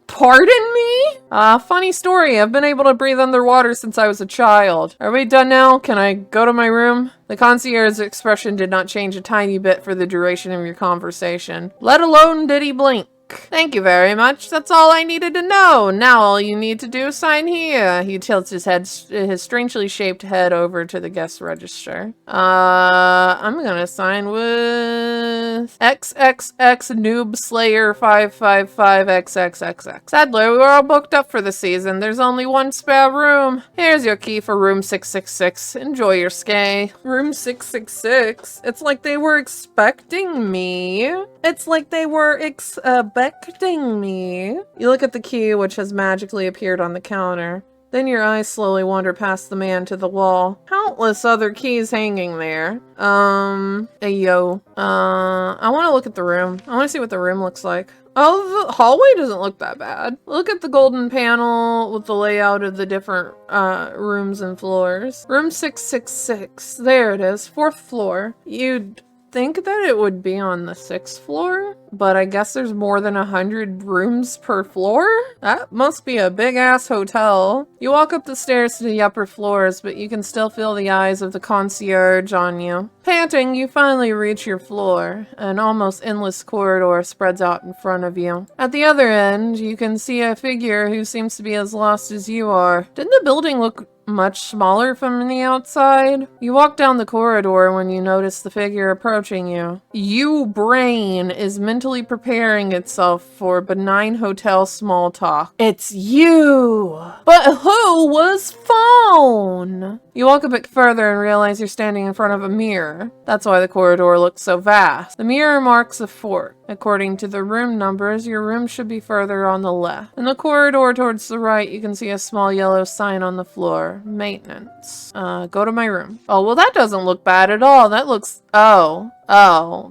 Pardon me? Funny story. I've been able to breathe underwater since I was a child. Are we done now? Can I go to my room? The concierge's expression did not change a tiny bit for the duration of your conversation. Let alone did he blink. Thank you very much. That's all I needed to know. Now all you need to do is sign here. He tilts his strangely shaped head over to the guest register. I'm gonna sign with XXX Noob Slayer 555XXXX. Sadly, we're all booked up for the season. There's only one spare room. Here's your key for room 666. Enjoy your stay. Room 666? It's like they were expecting me. It's like they were expecting me. You look at the key, which has magically appeared on the counter. Then your eyes slowly wander past the man to the wall. Countless other keys hanging there. Ayo. I want to look at the room. I want to see what the room looks like. Oh, the hallway doesn't look that bad. Look at the golden panel with the layout of the different rooms and floors. Room 666. There it is. 4th floor. You'd think that it would be on the 6th floor, but I guess there's more than 100 rooms per floor? That must be a big-ass hotel. You walk up the stairs to the upper floors, but you can still feel the eyes of the concierge on you. Panting, you finally reach your floor. An almost endless corridor spreads out in front of you. At the other end, you can see a figure who seems to be as lost as you are. Didn't the building look much smaller from the outside? You walk down the corridor when you notice the figure approaching you. Your brain is mentally preparing itself for benign hotel small talk. It's you! But who was phone? You walk a bit further and realize you're standing in front of a mirror. That's why the corridor looks so vast. The mirror marks a fort. According to the room numbers, your room should be further on the left. In the corridor towards the right, you can see a small yellow sign on the floor. Maintenance. Go to my room. Oh, well, that doesn't look bad at all. That looks... Oh,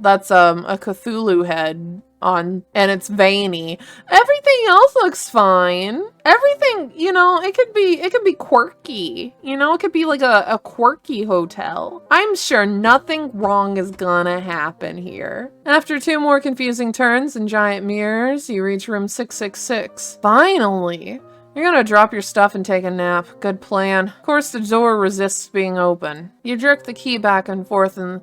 that's a Cthulu head on, and it's veiny. Everything else looks fine. Everything, you know, it could be quirky. You know, it could be like a quirky hotel. I'm sure nothing wrong is gonna happen here. After 2 more confusing turns and giant mirrors, you reach room 666. Finally! You're gonna drop your stuff and take a nap. Good plan. Of course, the door resists being open. You jerk the key back and forth and...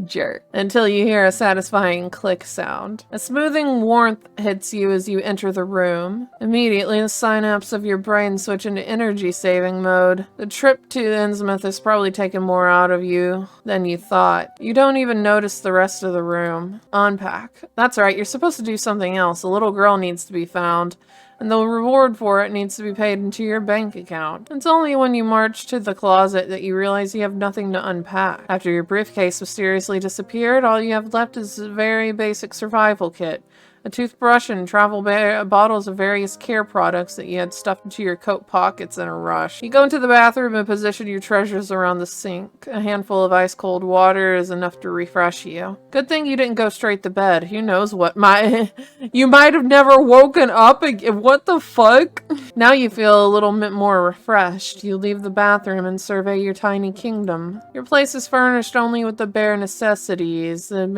jerk. Until you hear a satisfying click sound. A smoothing warmth hits you as you enter the room. Immediately, the synapses of your brain switch into energy-saving mode. The trip to Innsmouth has probably taken more out of you than you thought. You don't even notice the rest of the room. Unpack. That's right, you're supposed to do something else. A little girl needs to be found, and the reward for it needs to be paid into your bank account. It's only when you march to the closet that you realize you have nothing to unpack. After your briefcase mysteriously disappeared, all you have left is a very basic survival kit. A toothbrush and travel bottles of various care products that you had stuffed into your coat pockets in a rush. You go into the bathroom and position your treasures around the sink. A handful of ice-cold water is enough to refresh you. Good thing you didn't go straight to bed. Who knows what you might have never woken up again. What the fuck? Now you feel a little bit more refreshed. You leave the bathroom and survey your tiny kingdom. Your place is furnished only with the bare necessities. Your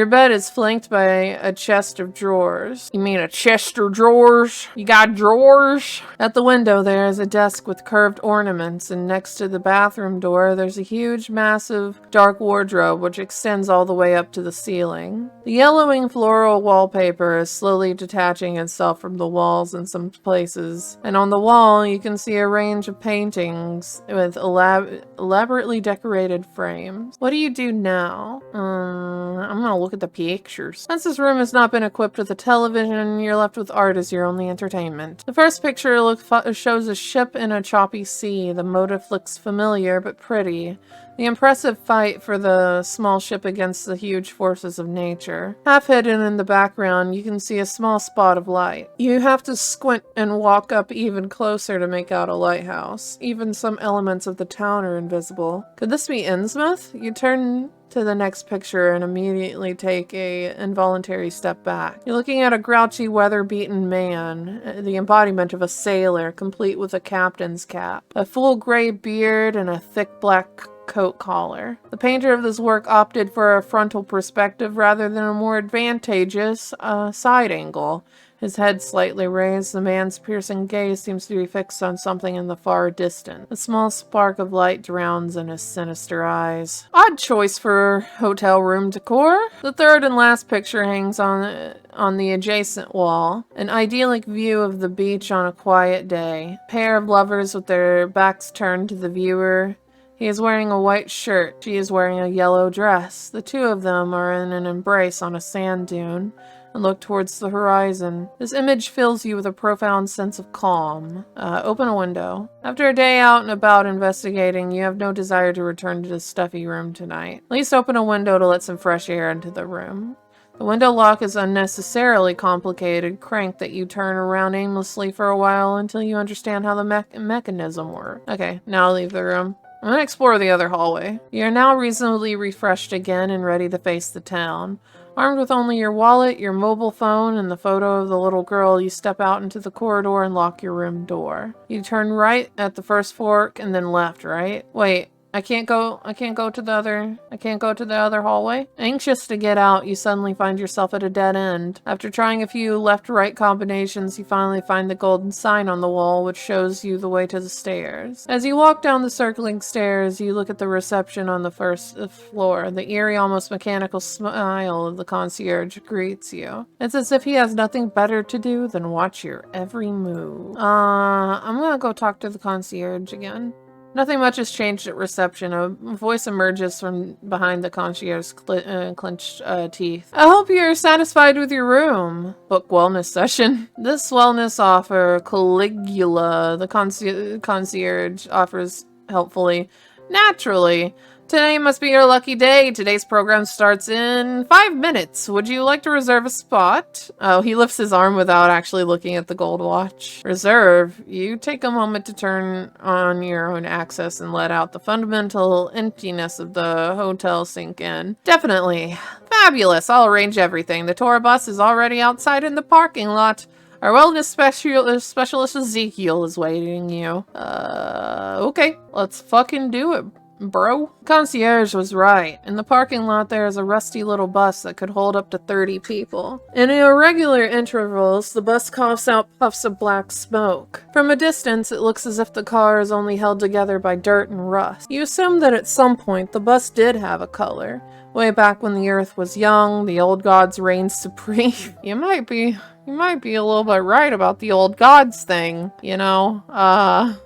bed is flanked by a chest of drawers. You mean a chest of drawers? You got drawers? At the window there is a desk with curved ornaments, and next to the bathroom door there's a huge, massive, dark wardrobe which extends all the way up to the ceiling. The yellowing floral wallpaper is slowly detaching itself from the walls in some places, and on the wall you can see a range of paintings with elaborately decorated frames. What do you do now? I'm gonna look at the picture. pictures. Since this room has not been equipped with a television, you're left with art as your only entertainment. The first picture shows a ship in a choppy sea. The motif looks familiar but pretty. The impressive fight for the small ship against the huge forces of nature. Half hidden in the background, you can see a small spot of light. You have to squint and walk up even closer to make out a lighthouse. Even some elements of the town are invisible. Could this be Innsmouth? You turn to the next picture and immediately take a involuntary step back. You're looking at a grouchy, weather-beaten man, the embodiment of a sailor, complete with a captain's cap, a full gray beard, and a thick black coat collar. The painter of this work opted for a frontal perspective rather than a more advantageous side angle. His head slightly raised, the man's piercing gaze seems to be fixed on something in the far distance. A small spark of light drowns in his sinister eyes. Odd choice for hotel room decor. The third and last picture hangs on the adjacent wall. An idyllic view of the beach on a quiet day. A pair of lovers with their backs turned to the viewer. He is wearing a white shirt. She is wearing a yellow dress. The two of them are in an embrace on a sand dune and look towards the horizon. This image fills you with a profound sense of calm. Open a window. After a day out and about investigating, you have no desire to return to the stuffy room tonight. At least open a window to let some fresh air into the room. The window lock is unnecessarily complicated crank that you turn around aimlessly for a while until you understand how the mechanism works. Okay, now leave the room. I'm gonna explore the other hallway. You're now reasonably refreshed again and ready to face the town. Armed with only your wallet, your mobile phone, and the photo of the little girl, you step out into the corridor and lock your room door. You turn right at the first fork and then left, right? Wait. I can't go to the other hallway. Anxious to get out, you suddenly find yourself at a dead end. After trying a few left-right combinations, you finally find the golden sign on the wall, which shows you the way to the stairs. As you walk down the circling stairs, you look at the reception on the first floor. The eerie, almost mechanical smile of the concierge greets you. It's as if he has nothing better to do than watch your every move. I'm gonna go talk to the concierge again. Nothing much has changed at reception. A voice emerges from behind the concierge's clenched teeth. I hope you're satisfied with your room. Book wellness session. This wellness offer, Caligula, the concierge offers helpfully. Naturally. Today must be your lucky day. Today's program starts in 5 minutes. Would you like to reserve a spot? Oh, he lifts his arm without actually looking at the gold watch. Reserve. You take a moment to turn on your own access and let out the fundamental emptiness of the hotel sink in. Definitely. Fabulous. I'll arrange everything. The tour bus is already outside in the parking lot. Our wellness specialist Ezekiel is waiting you. Okay. Let's fucking do it, bro. Concierge was right. In the parking lot there is a rusty little bus that could hold up to 30 people. In irregular intervals, the bus coughs out puffs of black smoke. From a distance, it looks as if the car is only held together by dirt and rust. You assume that at some point the bus did have a color. Way back when the earth was young, the old gods reigned supreme. You might be a little bit right about the old gods thing, you know?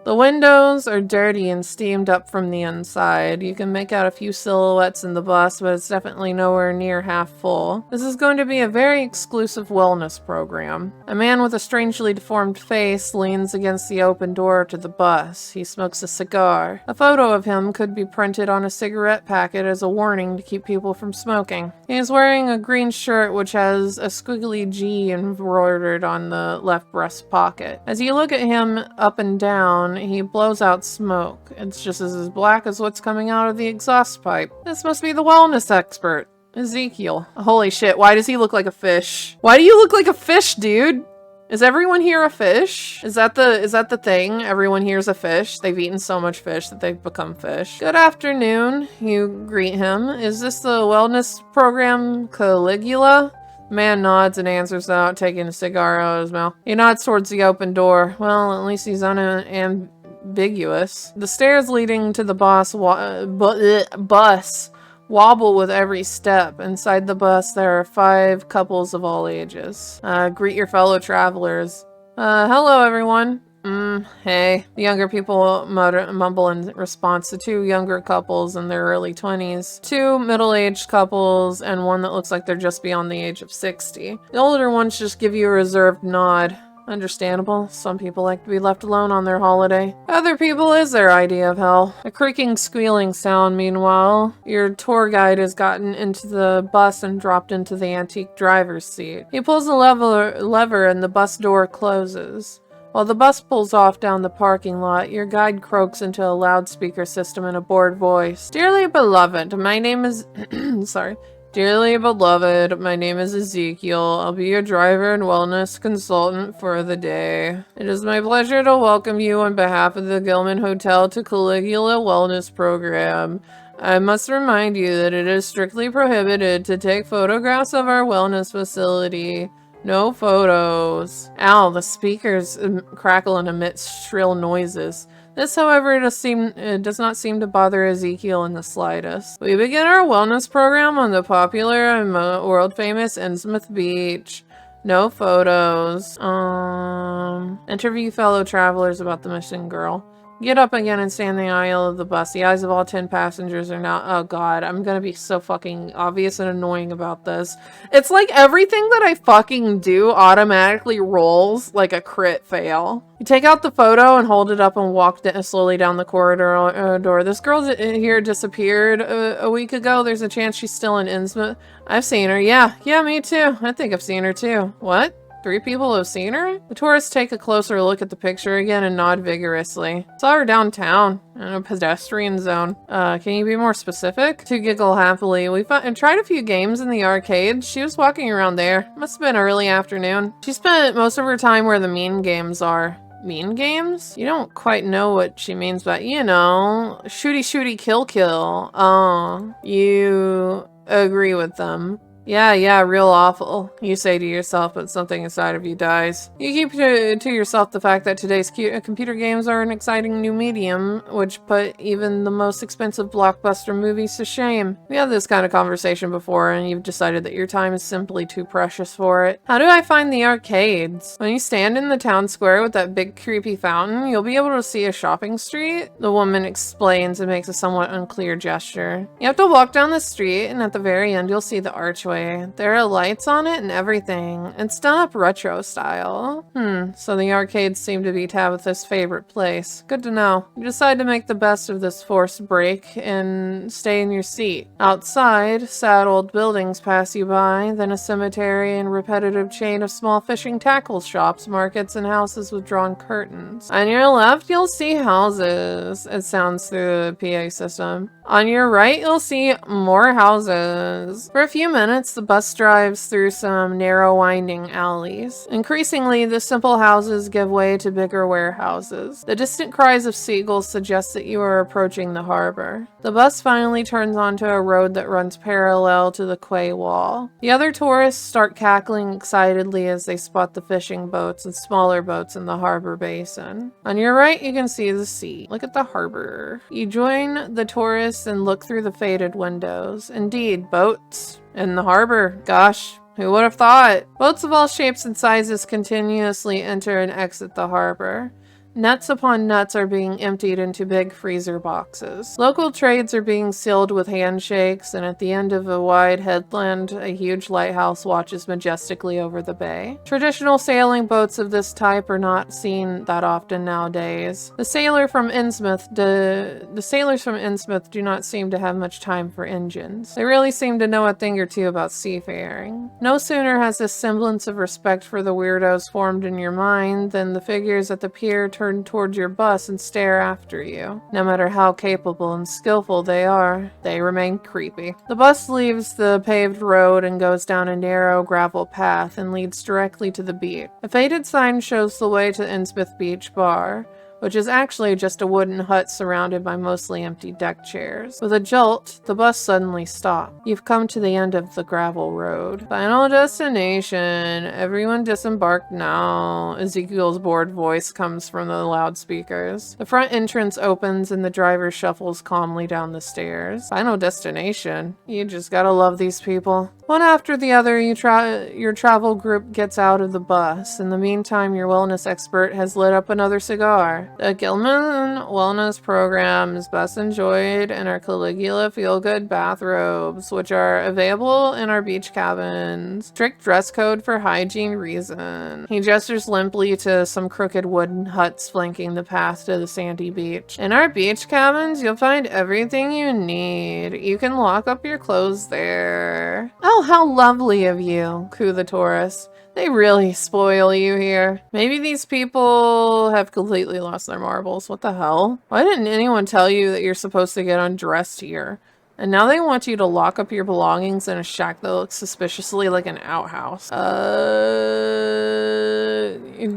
The windows are dirty and steamed up from the inside. You can make out a few silhouettes in the bus, but it's definitely nowhere near half full. This is going to be a very exclusive wellness program. A man with a strangely deformed face leans against the open door to the bus. He smokes a cigar. A photo of him could be printed on a cigarette packet as a warning to keep people from smoking. He is wearing a green shirt which has a squiggly G embroidered on the left breast pocket. As you look at him up and down, he blows out smoke. It's just as black as what's coming out of the exhaust pipe. This must be the wellness expert, Ezekiel. Holy shit, why does he look like a fish? Why do you look like a fish, dude? Is everyone here a fish? Is that the thing? Everyone here is a fish? They've eaten so much fish that they've become fish. Good afternoon, you greet him. Is this the wellness program, Caligula? The man nods and answers without taking a cigar out of his mouth. He nods towards the open door. Well, at least he's unambiguous. The stairs leading to the bus wobble with every step. Inside the bus, there are 5 couples of all ages. Greet your fellow travelers. Hello, everyone. Hey. The younger people mumble in response to two younger couples in their early 20s, two middle-aged couples, and one that looks like they're just beyond the age of 60. The older ones just give you a reserved nod. Understandable. Some people like to be left alone on their holiday. Other people is their idea of hell. A creaking, squealing sound, meanwhile. Your tour guide has gotten into the bus and dropped into the antique driver's seat. He pulls the lever and the bus door closes. While the bus pulls off down the parking lot, your guide croaks into a loudspeaker system in a bored voice. Dearly beloved, my name is... sorry. Dearly beloved, my name is Ezekiel. I'll be your driver and wellness consultant for the day. It is my pleasure to welcome you on behalf of the Gilman Hotel to Caligula Wellness Program. I must remind you that it is strictly prohibited to take photographs of our wellness facility. No photos. Ow, the speakers crackle and emit shrill noises. This, however, does not seem to bother Ezekiel in the slightest. We begin our wellness program on the popular and world-famous Innsmouth beach. No photos. Interview fellow travelers about the missing girl. Get up again and stand in the aisle of the bus. The eyes of all 10 passengers are now... Oh god, I'm gonna be so fucking obvious and annoying about this. It's like everything that I fucking do automatically rolls like a crit fail. You take out the photo and hold it up and walk slowly down the corridor door. This girl here disappeared a week ago. There's a chance she's still in Innsmouth. I've seen her. Yeah, me too. I think I've seen her too. What? 3 people have seen her? The tourists take a closer look at the picture again and nod vigorously. Saw her downtown, in a pedestrian zone. Can you be more specific? To giggle happily, we tried a few games in the arcade. She was walking around there. Must have been early afternoon. She spent most of her time where the mean games are. Mean games? You don't quite know what she means by, you know, shooty kill. Oh, you agree with them. Yeah, real awful, you say to yourself, but something inside of you dies. You keep to yourself the fact that today's computer games are an exciting new medium, which put even the most expensive blockbuster movies to shame. We had this kind of conversation before, and you've decided that your time is simply too precious for it. How do I find the arcades? When you stand in the town square with that big creepy fountain, you'll be able to see a shopping street, the woman explains and makes a somewhat unclear gesture. You have to walk down the street, and at the very end you'll see the archway. There are lights on it and everything. It's done up retro style. So the arcades seem to be Tabitha's favorite place. Good to know. You decide to make the best of this forced break and stay in your seat. Outside, sad old buildings pass you by, then a cemetery and repetitive chain of small fishing tackle shops, markets, and houses with drawn curtains. On your left, you'll see houses. It sounds through the PA system. On your right, you'll see more houses. For a few minutes, the bus drives through some narrow, winding alleys. Increasingly, the simple houses give way to bigger warehouses. The distant cries of seagulls suggest that you are approaching the harbor. The bus finally turns onto a road that runs parallel to the quay wall. The other tourists start cackling excitedly as they spot the fishing boats and smaller boats in the harbor basin. On your right, you can see the sea. Look at the harbor. You join the tourists and look through the faded windows. Indeed, boats in the harbor. Gosh, who would have thought? Boats of all shapes and sizes continuously enter and exit the harbor. Nuts upon nuts are being emptied into big freezer boxes. Local trades are being sealed with handshakes, and at the end of a wide headland, a huge lighthouse watches majestically over the bay. Traditional sailing boats of this type are not seen that often nowadays. The sailors from Innsmouth do not seem to have much time for engines. They really seem to know a thing or two about seafaring. No sooner has this semblance of respect for the weirdos formed in your mind than the figures at the pier turn towards your bus and stare after you. No matter how capable and skillful they are, they remain creepy. The bus leaves the paved road and goes down a narrow gravel path and leads directly to the beach. A faded sign shows the way to Innsmouth Beach Bar, which is actually just a wooden hut surrounded by mostly empty deck chairs. With a jolt, the bus suddenly stopped. You've come to the end of the gravel road. Final destination. Everyone disembark now. Ezekiel's bored voice comes from the loudspeakers. The front entrance opens and the driver shuffles calmly down the stairs. Final destination. You just gotta love these people. One after the other, your travel group gets out of the bus. In the meantime, your wellness expert has lit up another cigar. The Gilman Wellness Program is best enjoyed in our Caligula feel-good bathrobes, which are available in our beach cabins. Strict dress code for hygiene reasons. He gestures limply to some crooked wooden huts flanking the path to the sandy beach. In our beach cabins, you'll find everything you need. You can lock up your clothes there. Oh, how lovely of you, coo the tourist. They really spoil you here. Maybe these people have completely lost their marbles. What the hell? Why didn't anyone tell you that you're supposed to get undressed here? And now they want you to lock up your belongings in a shack that looks suspiciously like an outhouse.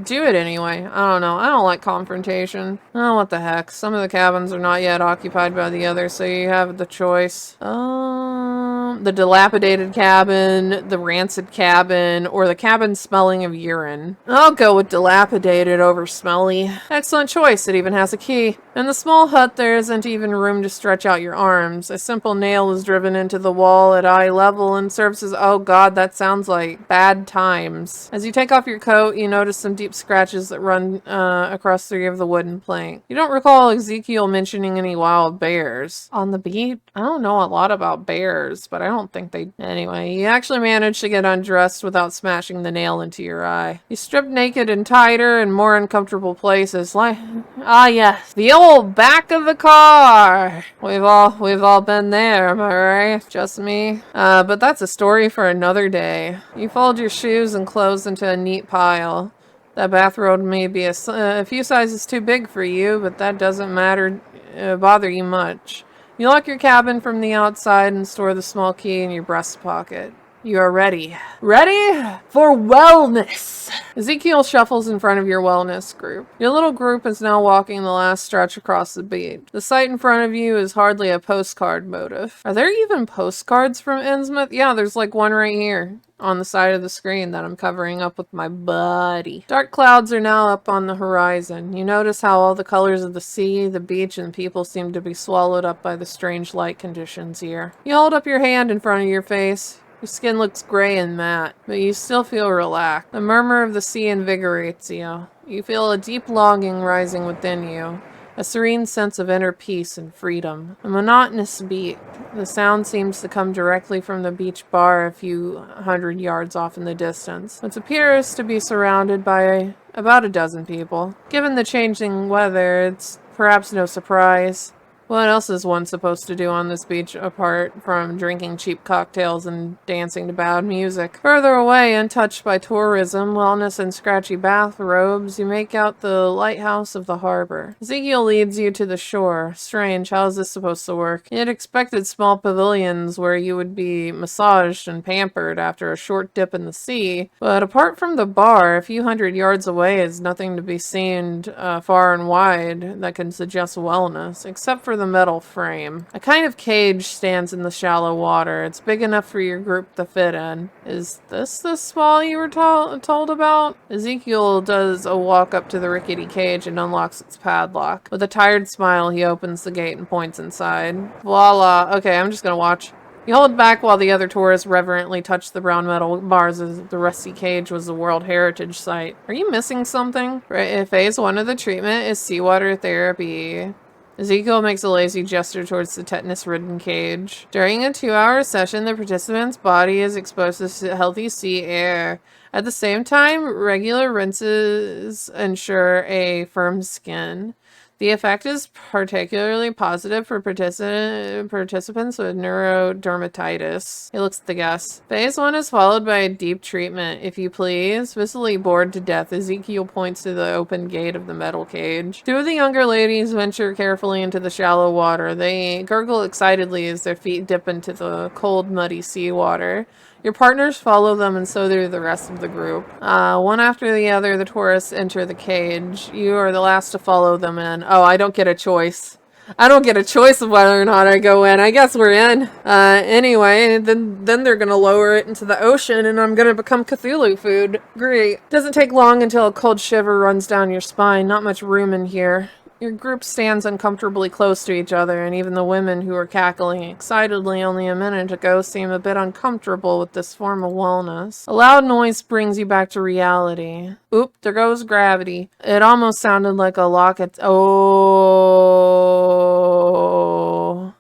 Do it anyway. I don't know. I don't like confrontation. Oh, what the heck. Some of the cabins are not yet occupied by the others, so you have the choice. The dilapidated cabin, the rancid cabin, or the cabin smelling of urine. I'll go with dilapidated over smelly. Excellent choice. It even has a key. In the small hut, there isn't even room to stretch out your arms. A simple nail is driven into the wall at eye level and serves as, oh god, that sounds like bad times. As you take off your coat, you notice some deep scratches that run across 3 of the wooden plank. You don't recall Ezekiel mentioning any wild bears. On the beat? I don't know a lot about bears, but I don't think they... Anyway, you actually managed to get undressed without smashing the nail into your eye. You strip naked in tighter and more uncomfortable places, like... Ah yes, the old back of the car! We've all been there, am I right? Just me? But that's a story for another day. You fold your shoes and clothes into a neat pile. That bathrobe may be a few sizes too big for you, but that doesn't bother you much. You lock your cabin from the outside and store the small key in your breast pocket. You are ready. Ready for wellness! Ezekiel shuffles in front of your wellness group. Your little group is now walking the last stretch across the beach. The sight in front of you is hardly a postcard motif. Are there even postcards from Innsmouth? Yeah, there's like one right here on the side of the screen that I'm covering up with my buddy. Dark clouds are now up on the horizon. You notice how all the colors of the sea, the beach, and people seem to be swallowed up by the strange light conditions here. You hold up your hand in front of your face. Your skin looks gray and matte, but you still feel relaxed. The murmur of the sea invigorates you. You feel a deep longing rising within you. A serene sense of inner peace and freedom. A monotonous beat. The sound seems to come directly from the beach bar a few hundred yards off in the distance. It appears to be surrounded by about a dozen people. Given the changing weather, it's perhaps no surprise. What else is one supposed to do on this beach apart from drinking cheap cocktails and dancing to bad music? Further away, untouched by tourism, wellness, and scratchy bathrobes, you make out the lighthouse of the harbor. Ezekiel leads you to the shore. Strange, how is this supposed to work? You had expected small pavilions where you would be massaged and pampered after a short dip in the sea, but apart from the bar, a few hundred yards away is nothing to be seen far and wide that can suggest wellness, except for the metal frame. A kind of cage stands in the shallow water. It's big enough for your group to fit in. Is this the small you were told about? Ezekiel does a walk up to the rickety cage and unlocks its padlock. With a tired smile, he opens the gate and points inside. Voila. Okay, I'm just gonna watch. You hold back while the other tourists reverently touch the brown metal bars as the rusty cage was a World Heritage Site. Are you missing something? Phase 1 of the treatment is seawater therapy. Ezekiel makes a lazy gesture towards the tetanus-ridden cage. During a 2-hour session, the participant's body is exposed to healthy sea air. At the same time, regular rinses ensure a firm skin. The effect is particularly positive for participants with neurodermatitis. He looks at the guests. Phase 1 is followed by a deep treatment. If you please, visibly bored to death, Ezekiel points to the open gate of the metal cage. 2 of the younger ladies venture carefully into the shallow water. They gurgle excitedly as their feet dip into the cold, muddy seawater. Your partners follow them, and so do the rest of the group. One after the other, the tourists enter the cage. You are the last to follow them in. Oh, I don't get a choice. I don't get a choice of whether or not I go in. I guess we're in. Anyway, then they're gonna lower it into the ocean, and I'm gonna become Cthulhu food. Great. Doesn't take long until a cold shiver runs down your spine. Not much room in here. Your group stands uncomfortably close to each other, and even the women who were cackling excitedly only a minute ago seem a bit uncomfortable with this form of wellness. A loud noise brings you back to reality. Oop, there goes gravity. It almost sounded like a locket. Oh,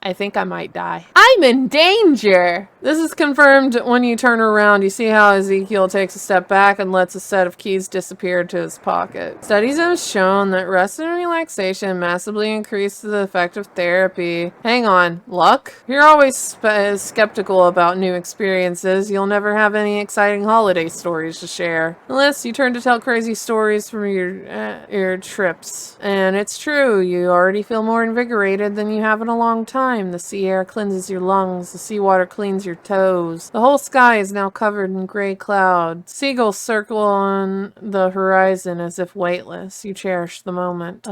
I think I might die. I'm in danger! This is confirmed when you turn around. You see how Ezekiel takes a step back and lets a set of keys disappear into his pocket. Studies have shown that rest and relaxation massively increase the effect of therapy. Hang on, luck? If you're always skeptical about new experiences, you'll never have any exciting holiday stories to share. Unless you turn to tell crazy stories from your trips. And it's true, you already feel more invigorated than you have in a long time. The sea air cleanses your lungs, the seawater cleans your toes. The whole sky is now covered in gray clouds. Seagulls circle on the horizon as if weightless. You cherish the moment.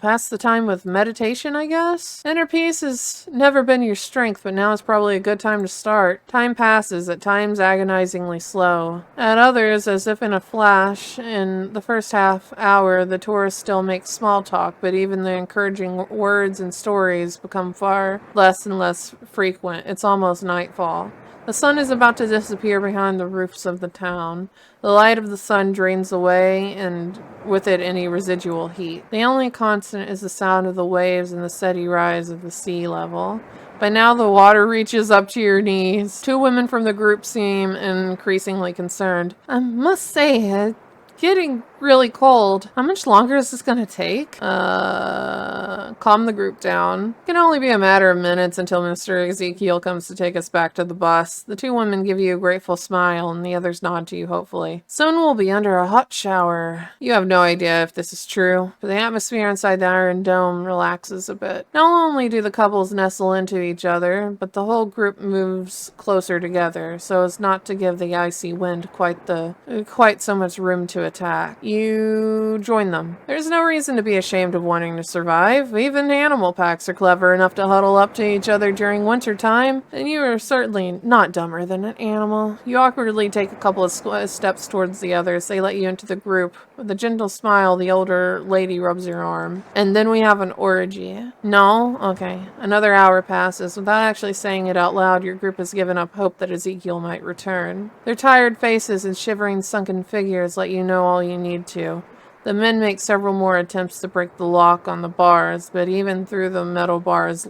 Pass the time with meditation, I guess? Inner peace has never been your strength, but now is probably a good time to start. Time passes, at times agonizingly slow. At others, as if in a flash. In the first half hour, the tourist still makes small talk, but even the encouraging words and stories become far less and less frequent. It's almost nightfall. The sun is about to disappear behind the roofs of the town. The light of the sun drains away, and with it any residual heat. The only constant is the sound of the waves and the steady rise of the sea level. By now the water reaches up to your knees. Two women from the group seem increasingly concerned. I must say, it's getting really cold. How much longer is this gonna take? Calm the group down. It can only be a matter of minutes until Mr. Ezekiel comes to take us back to the bus. The two women give you a grateful smile, and the others nod to you hopefully. Soon we'll be under a hot shower. You have no idea if this is true, but the atmosphere inside the Iron Dome relaxes a bit. Not only do the couples nestle into each other, but the whole group moves closer together, so as not to give the icy wind quite so much room to attack. You join them. There's no reason to be ashamed of wanting to survive. Even animal packs are clever enough to huddle up to each other during winter time, and you are certainly not dumber than an animal. You awkwardly take a couple of steps towards the others. They let you into the group. With a gentle smile, the older lady rubs your arm. And then we have an orgy. No? Okay. Another hour passes. Without actually saying it out loud, your group has given up hope that Ezekiel might return. Their tired faces and shivering sunken figures let you know all you need to. The men make several more attempts to break the lock on the bars, but even though the metal bars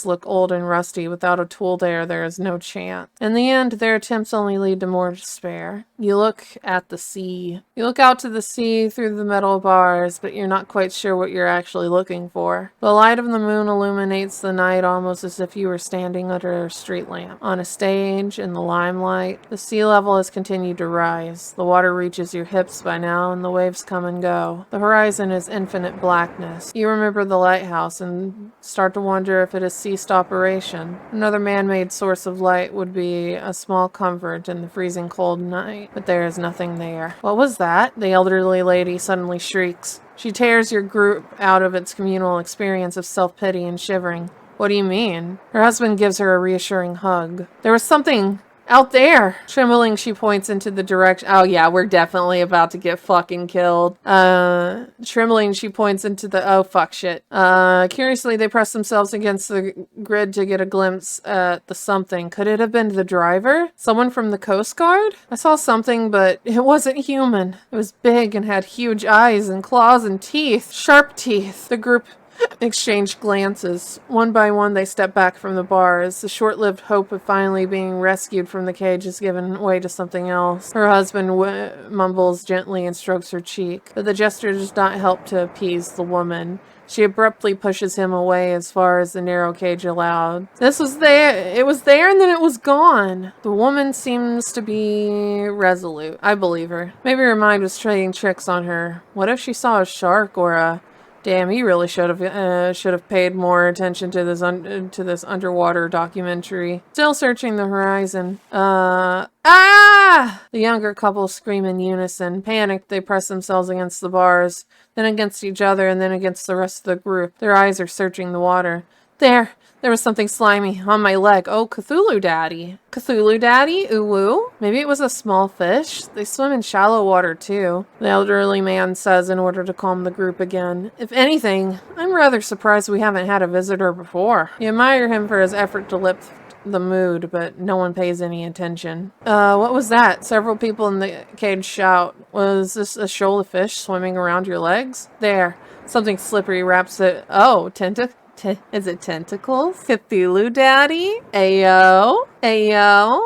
look old and rusty, without a tool there is no chance. In the end, their attempts only lead to more despair. You look at the sea. You look out to the sea through the metal bars, but you're not quite sure what you're actually looking for. The light of the moon illuminates the night almost as if you were standing under a street lamp. On a stage, in the limelight, the sea level has continued to rise. The water reaches your hips by now, and the waves come and go. The horizon is infinite blackness. You remember the lighthouse and start to wonder if it has ceased operation. Another man-made source of light would be a small comfort in the freezing cold night, but there is nothing there. What was that? The elderly lady suddenly shrieks. She tears your group out of its communal experience of self-pity and shivering. What do you mean? Her husband gives her a reassuring hug. There was something out there. Trembling, she points into the direction. Oh yeah, we're definitely about to get fucking killed. Trembling, she points into the, oh fuck shit. Curiously, they press themselves against the grid to get a glimpse at the something. Could it have been the driver? Someone from the Coast Guard? I saw something, but it wasn't human. It was big and had huge eyes and claws and teeth. Sharp teeth. The group exchanged glances. One by one, they step back from the bars. The short-lived hope of finally being rescued from the cage is given way to something else. Her husband mumbles gently and strokes her cheek, but the gesture does not help to appease the woman. She abruptly pushes him away as far as the narrow cage allowed. This was there. It was there and then it was gone. The woman seems to be resolute. I believe her. Maybe her mind was playing tricks on her. What if she saw a shark or a... Damn, he really should have paid more attention to this underwater documentary. Still searching the horizon. Ah! The younger couple scream in unison. Panicked, they press themselves against the bars, then against each other, and then against the rest of the group. Their eyes are searching the water. There! There was something slimy on my leg. Oh, Cthulhu Daddy. Cthulhu Daddy? Ooh. Maybe it was a small fish. They swim in shallow water too, the elderly man says in order to calm the group again. If anything, I'm rather surprised we haven't had a visitor before. You admire him for his effort to lift the mood, but no one pays any attention. What was that? Several people in the cage shout. Was this a shoal of fish swimming around your legs? There. Something slippery wraps it. Oh, is it tentacles? Cthulhu Daddy? Ayo? Ayo?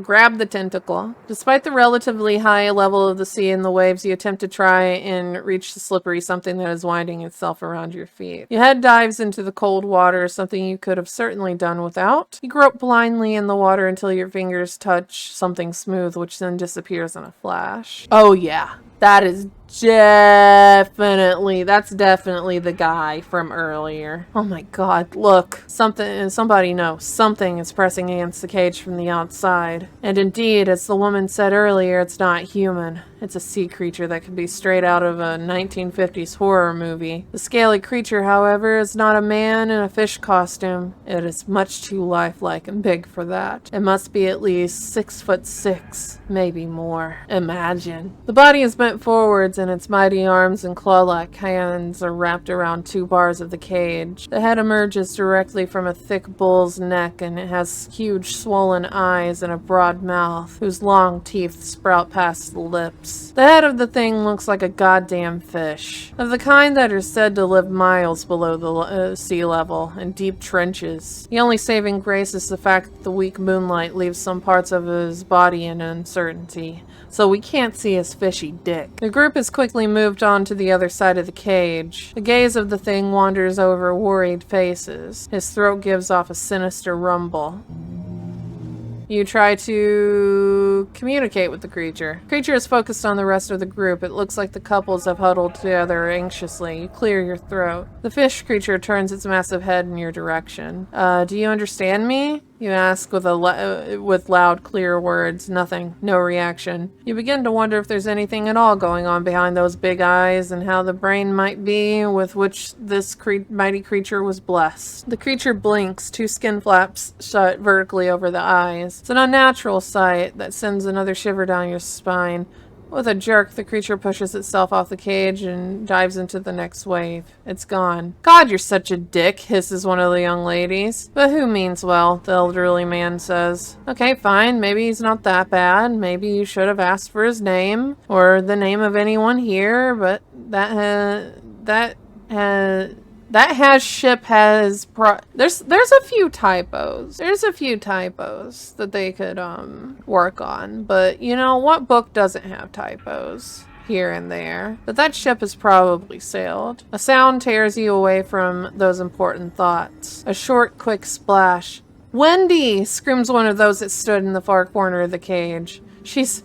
Grab the tentacle. Despite the relatively high level of the sea and the waves, you attempt to try and reach the slippery something that is winding itself around your feet. Your head dives into the cold water, something you could have certainly done without. You grope blindly in the water until your fingers touch something smooth, which then disappears in a flash. Oh yeah. That's definitely the guy from earlier. Oh my god, look. Somebody knows. Something is pressing against the cage from the outside. And indeed, as the woman said earlier, it's not human. It's a sea creature that could be straight out of a 1950s horror movie. The scaly creature, however, is not a man in a fish costume. It is much too lifelike and big for that. It must be at least 6'6", maybe more. Imagine. The body is bent forwards and its mighty arms and claw-like hands are wrapped around 2 bars of the cage. The head emerges directly from a thick bull's neck and it has huge swollen eyes and a broad mouth whose long teeth sprout past the lips. The head of the thing looks like a goddamn fish, of the kind that are said to live miles below the sea level in deep trenches. The only saving grace is the fact that the weak moonlight leaves some parts of his body in uncertainty, so we can't see his fishy dick. The group has quickly moved on to the other side of the cage. The gaze of the thing wanders over worried faces. His throat gives off a sinister rumble. You try to communicate with the creature. The creature is focused on the rest of the group. It looks like the couples have huddled together anxiously. You clear your throat. The fish creature turns its massive head in your direction. Do you understand me? You ask with loud, clear words. Nothing. No reaction. You begin to wonder if there's anything at all going on behind those big eyes and how the brain might be with which this mighty creature was blessed. The creature blinks, 2 skin flaps shut vertically over the eyes. It's an unnatural sight that sends another shiver down your spine. With a jerk, the creature pushes itself off the cage and dives into the next wave. It's gone. God, you're such a dick, hisses one of the young ladies. But who means well, the elderly man says. Okay, fine, maybe he's not that bad. Maybe you should have asked for his name, or the name of anyone here, but there's a few typos. There's a few typos that they could work on, but you know what book doesn't have typos here and there? But that ship has probably sailed. A sound tears you away from those important thoughts. A short, quick splash. Wendy! Screams one of those that stood in the far corner of the cage. She's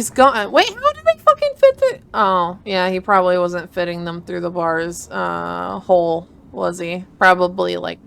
gone. Wait, how did they fucking fit through? Oh, yeah, he probably wasn't fitting them through the bar's hole, was he? Probably like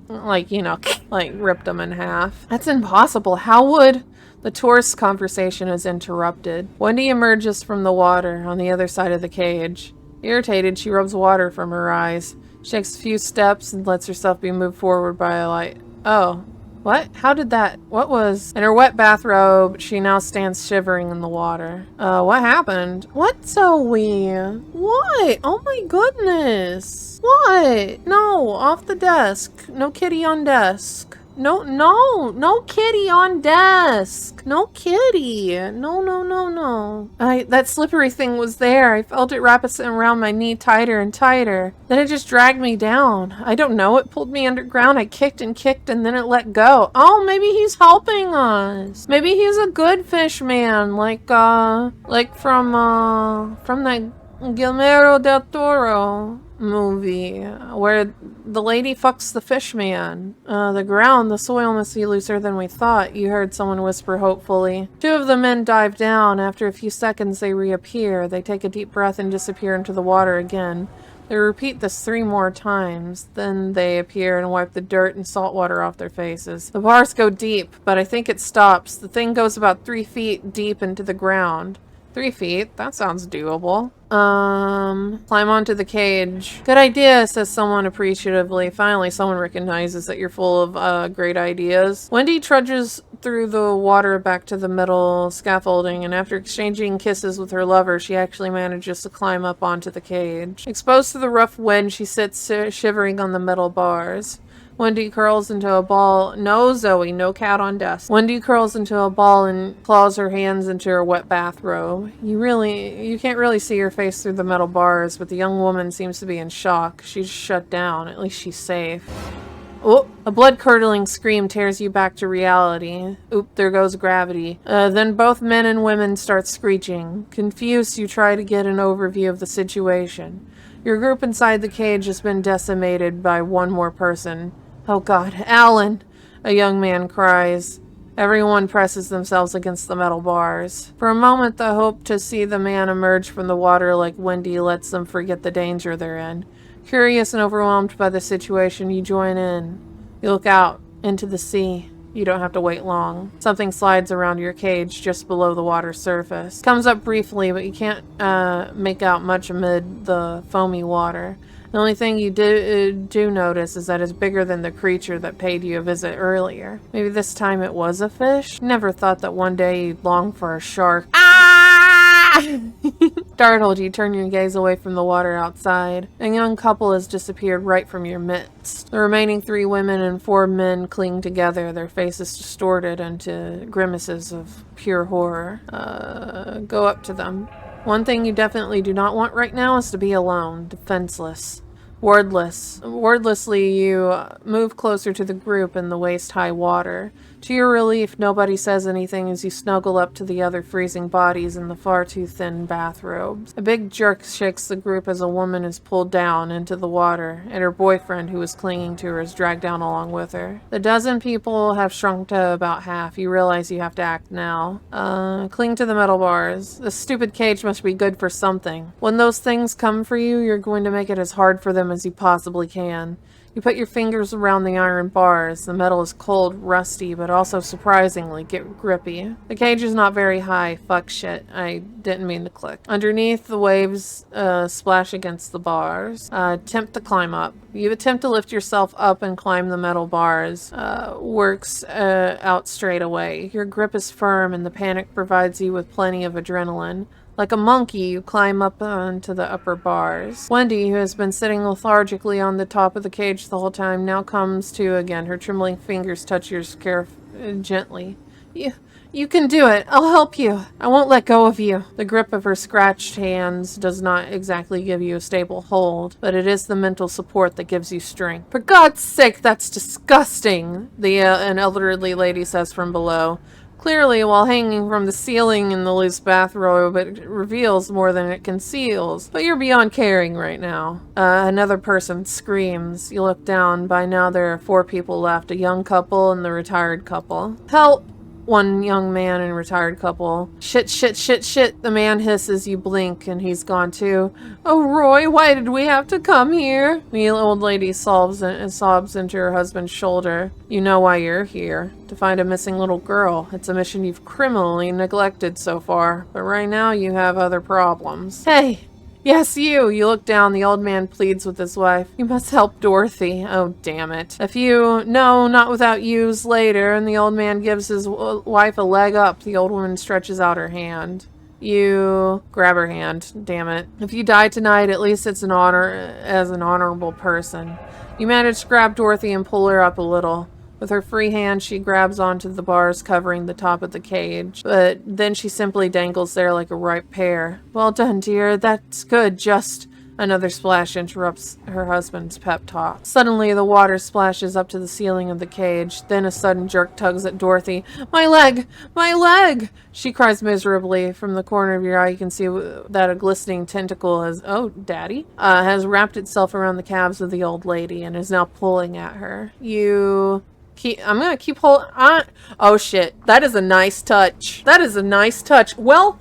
ripped them in half. That's impossible. How would... The tourist's conversation is interrupted. Wendy emerges from the water on the other side of the cage. Irritated, she rubs water from her eyes. She takes a few steps and lets herself be moved forward by a light. Oh. What? How did that? What was... In her wet bathrobe, she now stands shivering in the water. What happened? What's so weird? What? Oh my goodness. What? No, off the desk. No kitty on desk. No kitty on desk. No kitty. No. That slippery thing was there. I felt it wrap around my knee tighter and tighter. Then it just dragged me down. I don't know. It pulled me underground. I kicked and then it let go. Oh, maybe he's helping us. Maybe he's a good fish man, like from that Guillermo del Toro movie where the lady fucks the fish man. The soil must be looser than we thought, you heard someone whisper hopefully. 2 of the men dive down. After a few seconds they reappear. They take a deep breath and disappear into the water again. They repeat this 3 more times. Then they appear and wipe the dirt and salt water off their faces. The bars go deep, but I think it stops. The thing goes about 3 feet deep into the ground. 3 feet. That sounds doable. Climb onto the cage. Good idea, says someone appreciatively. Finally, someone recognizes that you're full of great ideas. Wendy trudges through the water back to the metal scaffolding, and after exchanging kisses with her lover, she actually manages to climb up onto the cage. Exposed to the rough wind, she sits shivering on the metal bars. Wendy curls into a ball. No, Zoe, no cat on desk. Wendy curls into a ball and claws her hands into her wet bathrobe. You can't really see her face through the metal bars, but the young woman seems to be in shock. She's shut down. At least she's safe. Oh, a blood-curdling scream tears you back to reality. Oop, there goes gravity. Then both men and women start screeching. Confused, you try to get an overview of the situation. Your group inside the cage has been decimated by one more person. Oh God, Alan! A young man cries. Everyone presses themselves against the metal bars. For a moment, the hope to see the man emerge from the water like Wendy lets them forget the danger they're in. Curious and overwhelmed by the situation, you join in. You look out into the sea. You don't have to wait long. Something slides around your cage just below the water's surface. Comes up briefly, but you can't make out much amid the foamy water. The only thing you do notice is that it's bigger than the creature that paid you a visit earlier. Maybe this time it was a fish? Never thought that one day you'd long for a shark. Ah! Startled, you turn your gaze away from the water outside. A young couple has disappeared right from your midst. The remaining 3 women and 4 men cling together, their faces distorted into grimaces of pure horror. Go up to them. One thing you definitely do not want right now is to be alone, defenseless, wordless. Wordlessly, you move closer to the group in the waist-high water. To your relief, nobody says anything as you snuggle up to the other freezing bodies in the far too thin bathrobes. A big jerk shakes the group as a woman is pulled down into the water, and her boyfriend, who is clinging to her, is dragged down along with her. The dozen people have shrunk to about half. You realize you have to act now. Cling to the metal bars. This stupid cage must be good for something. When those things come for you, you're going to make it as hard for them as you possibly can. You put your fingers around the iron bars. The metal is cold, rusty, but also surprisingly grippy. The cage is not very high. Fuck shit. I didn't mean to click. Underneath, the waves splash against the bars. Attempt to climb up. You attempt to lift yourself up and climb the metal bars. Works out straight away. Your grip is firm and the panic provides you with plenty of adrenaline. Like a monkey, you climb up onto the upper bars. Wendy, who has been sitting lethargically on the top of the cage the whole time, now comes to again. Her trembling fingers touch yours gently. You can do it. I'll help you. I won't let go of you. The grip of her scratched hands does not exactly give you a stable hold, but it is the mental support that gives you strength. For God's sake, that's disgusting, an elderly lady says from below. Clearly, while hanging from the ceiling in the loose bathrobe, it reveals more than it conceals. But you're beyond caring right now. Another person screams. You look down. By now there are 4 people left. A young couple and the retired couple. Help! One young man and retired couple. Shit, shit, shit, shit. The man hisses. You blink and he's gone too. Oh, Roy, why did we have to come here? The old lady sobs into her husband's shoulder. You know why you're here. To find a missing little girl. It's a mission you've criminally neglected so far. But right now you have other problems. Hey! Yes, you! You look down. The old man pleads with his wife. You must help Dorothy. Oh, damn it. No, not without yous later. And the old man gives his wife a leg up. The old woman stretches out her hand. You grab her hand. Damn it. If you die tonight, at least it's an honor as an honorable person. You manage to grab Dorothy and pull her up a little. With her free hand, she grabs onto the bars covering the top of the cage, but then she simply dangles there like a ripe pear. Well done, dear. That's good. Just... Another splash interrupts her husband's pep talk. Suddenly, the water splashes up to the ceiling of the cage. Then a sudden jerk tugs at Dorothy. My leg! My leg! She cries miserably. From the corner of your eye, you can see that a glistening tentacle has... Oh, Daddy? Has wrapped itself around the calves of the old lady and is now pulling at her. I'm gonna keep holding on. Oh shit. That is a nice touch. That is a nice touch. Well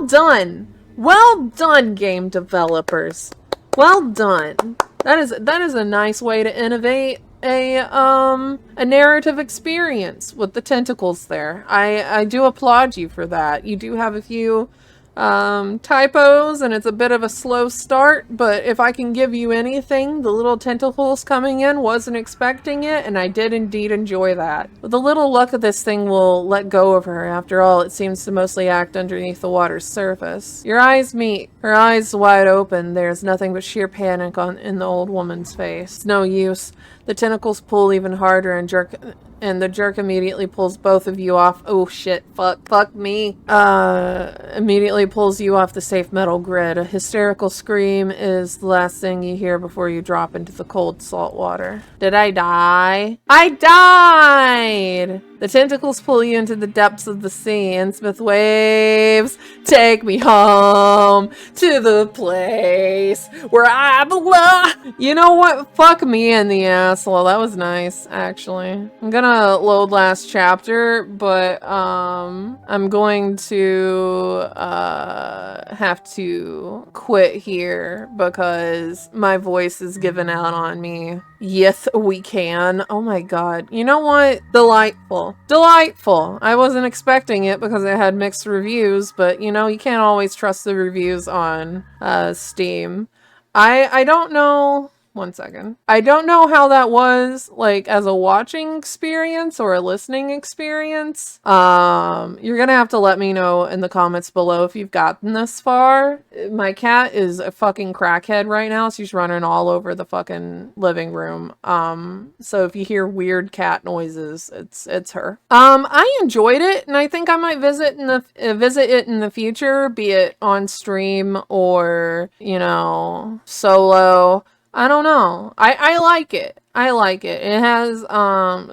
done. Well done, game developers. Well done. That is a nice way to innovate a narrative experience with the tentacles there. I do applaud you for that. You do have a few typos and it's a bit of a slow start, but if I can give you anything, the little tentacles coming in, wasn't expecting it, and I did indeed enjoy that. With a little luck, this thing will let go of her. After all, it seems to mostly act underneath the water's surface. Your eyes meet. Her eyes wide open. There's nothing but sheer panic in the old woman's face. It's no use. The tentacles pull even harder and jerk, and the jerk immediately pulls both of you off. Oh shit, fuck me. Immediately pulls you off the safe metal grid. A hysterical scream is the last thing you hear before you drop into the cold salt water. Did I die? I died! The tentacles pull you into the depths of the sea. Innsmouth waves, take me home to the place where I belong. You know what? Fuck me in the asshole. That was nice, actually. I'm gonna load last chapter, but I'm going to have to quit here because my voice is giving out on me. Yes, we can. Oh my god. You know what? Delightful. Delightful. I wasn't expecting it because it had mixed reviews, but you know, you can't always trust the reviews on Steam. I don't know. One second. I don't know how that was, like, as a watching experience or a listening experience. You're gonna have to let me know in the comments below if you've gotten this far. My cat is a fucking crackhead right now. She's running all over the fucking living room. So if you hear weird cat noises, it's her. I enjoyed it, and I think I might visit it in the future, be it on stream or, you know, solo. I don't know. I like it. I like it. It has,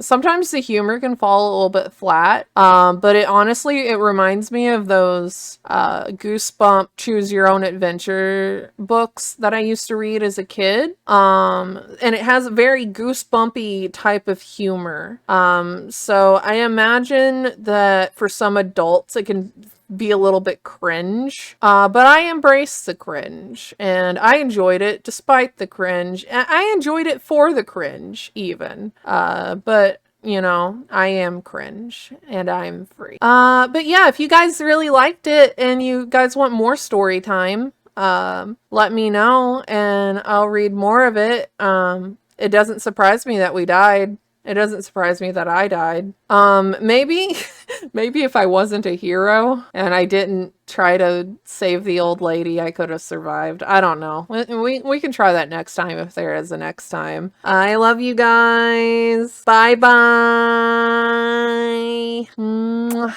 sometimes the humor can fall a little bit flat, but it honestly, it reminds me of those, Goosebump Choose Your Own Adventure books that I used to read as a kid. And it has a very goosebumpy type of humor. So I imagine that for some adults, it can be a little bit cringe, but I embraced the cringe and I enjoyed it despite the cringe. I enjoyed it for the cringe even, but you know, I am cringe and I'm free. But yeah, if you guys really liked it and you guys want more story time, let me know and I'll read more of it. It doesn't surprise me that we died. It doesn't surprise me that I died. Maybe if I wasn't a hero and I didn't try to save the old lady, I could have survived. I don't know. We can try that next time if there is a next time. I love you guys. Bye bye. Mwah.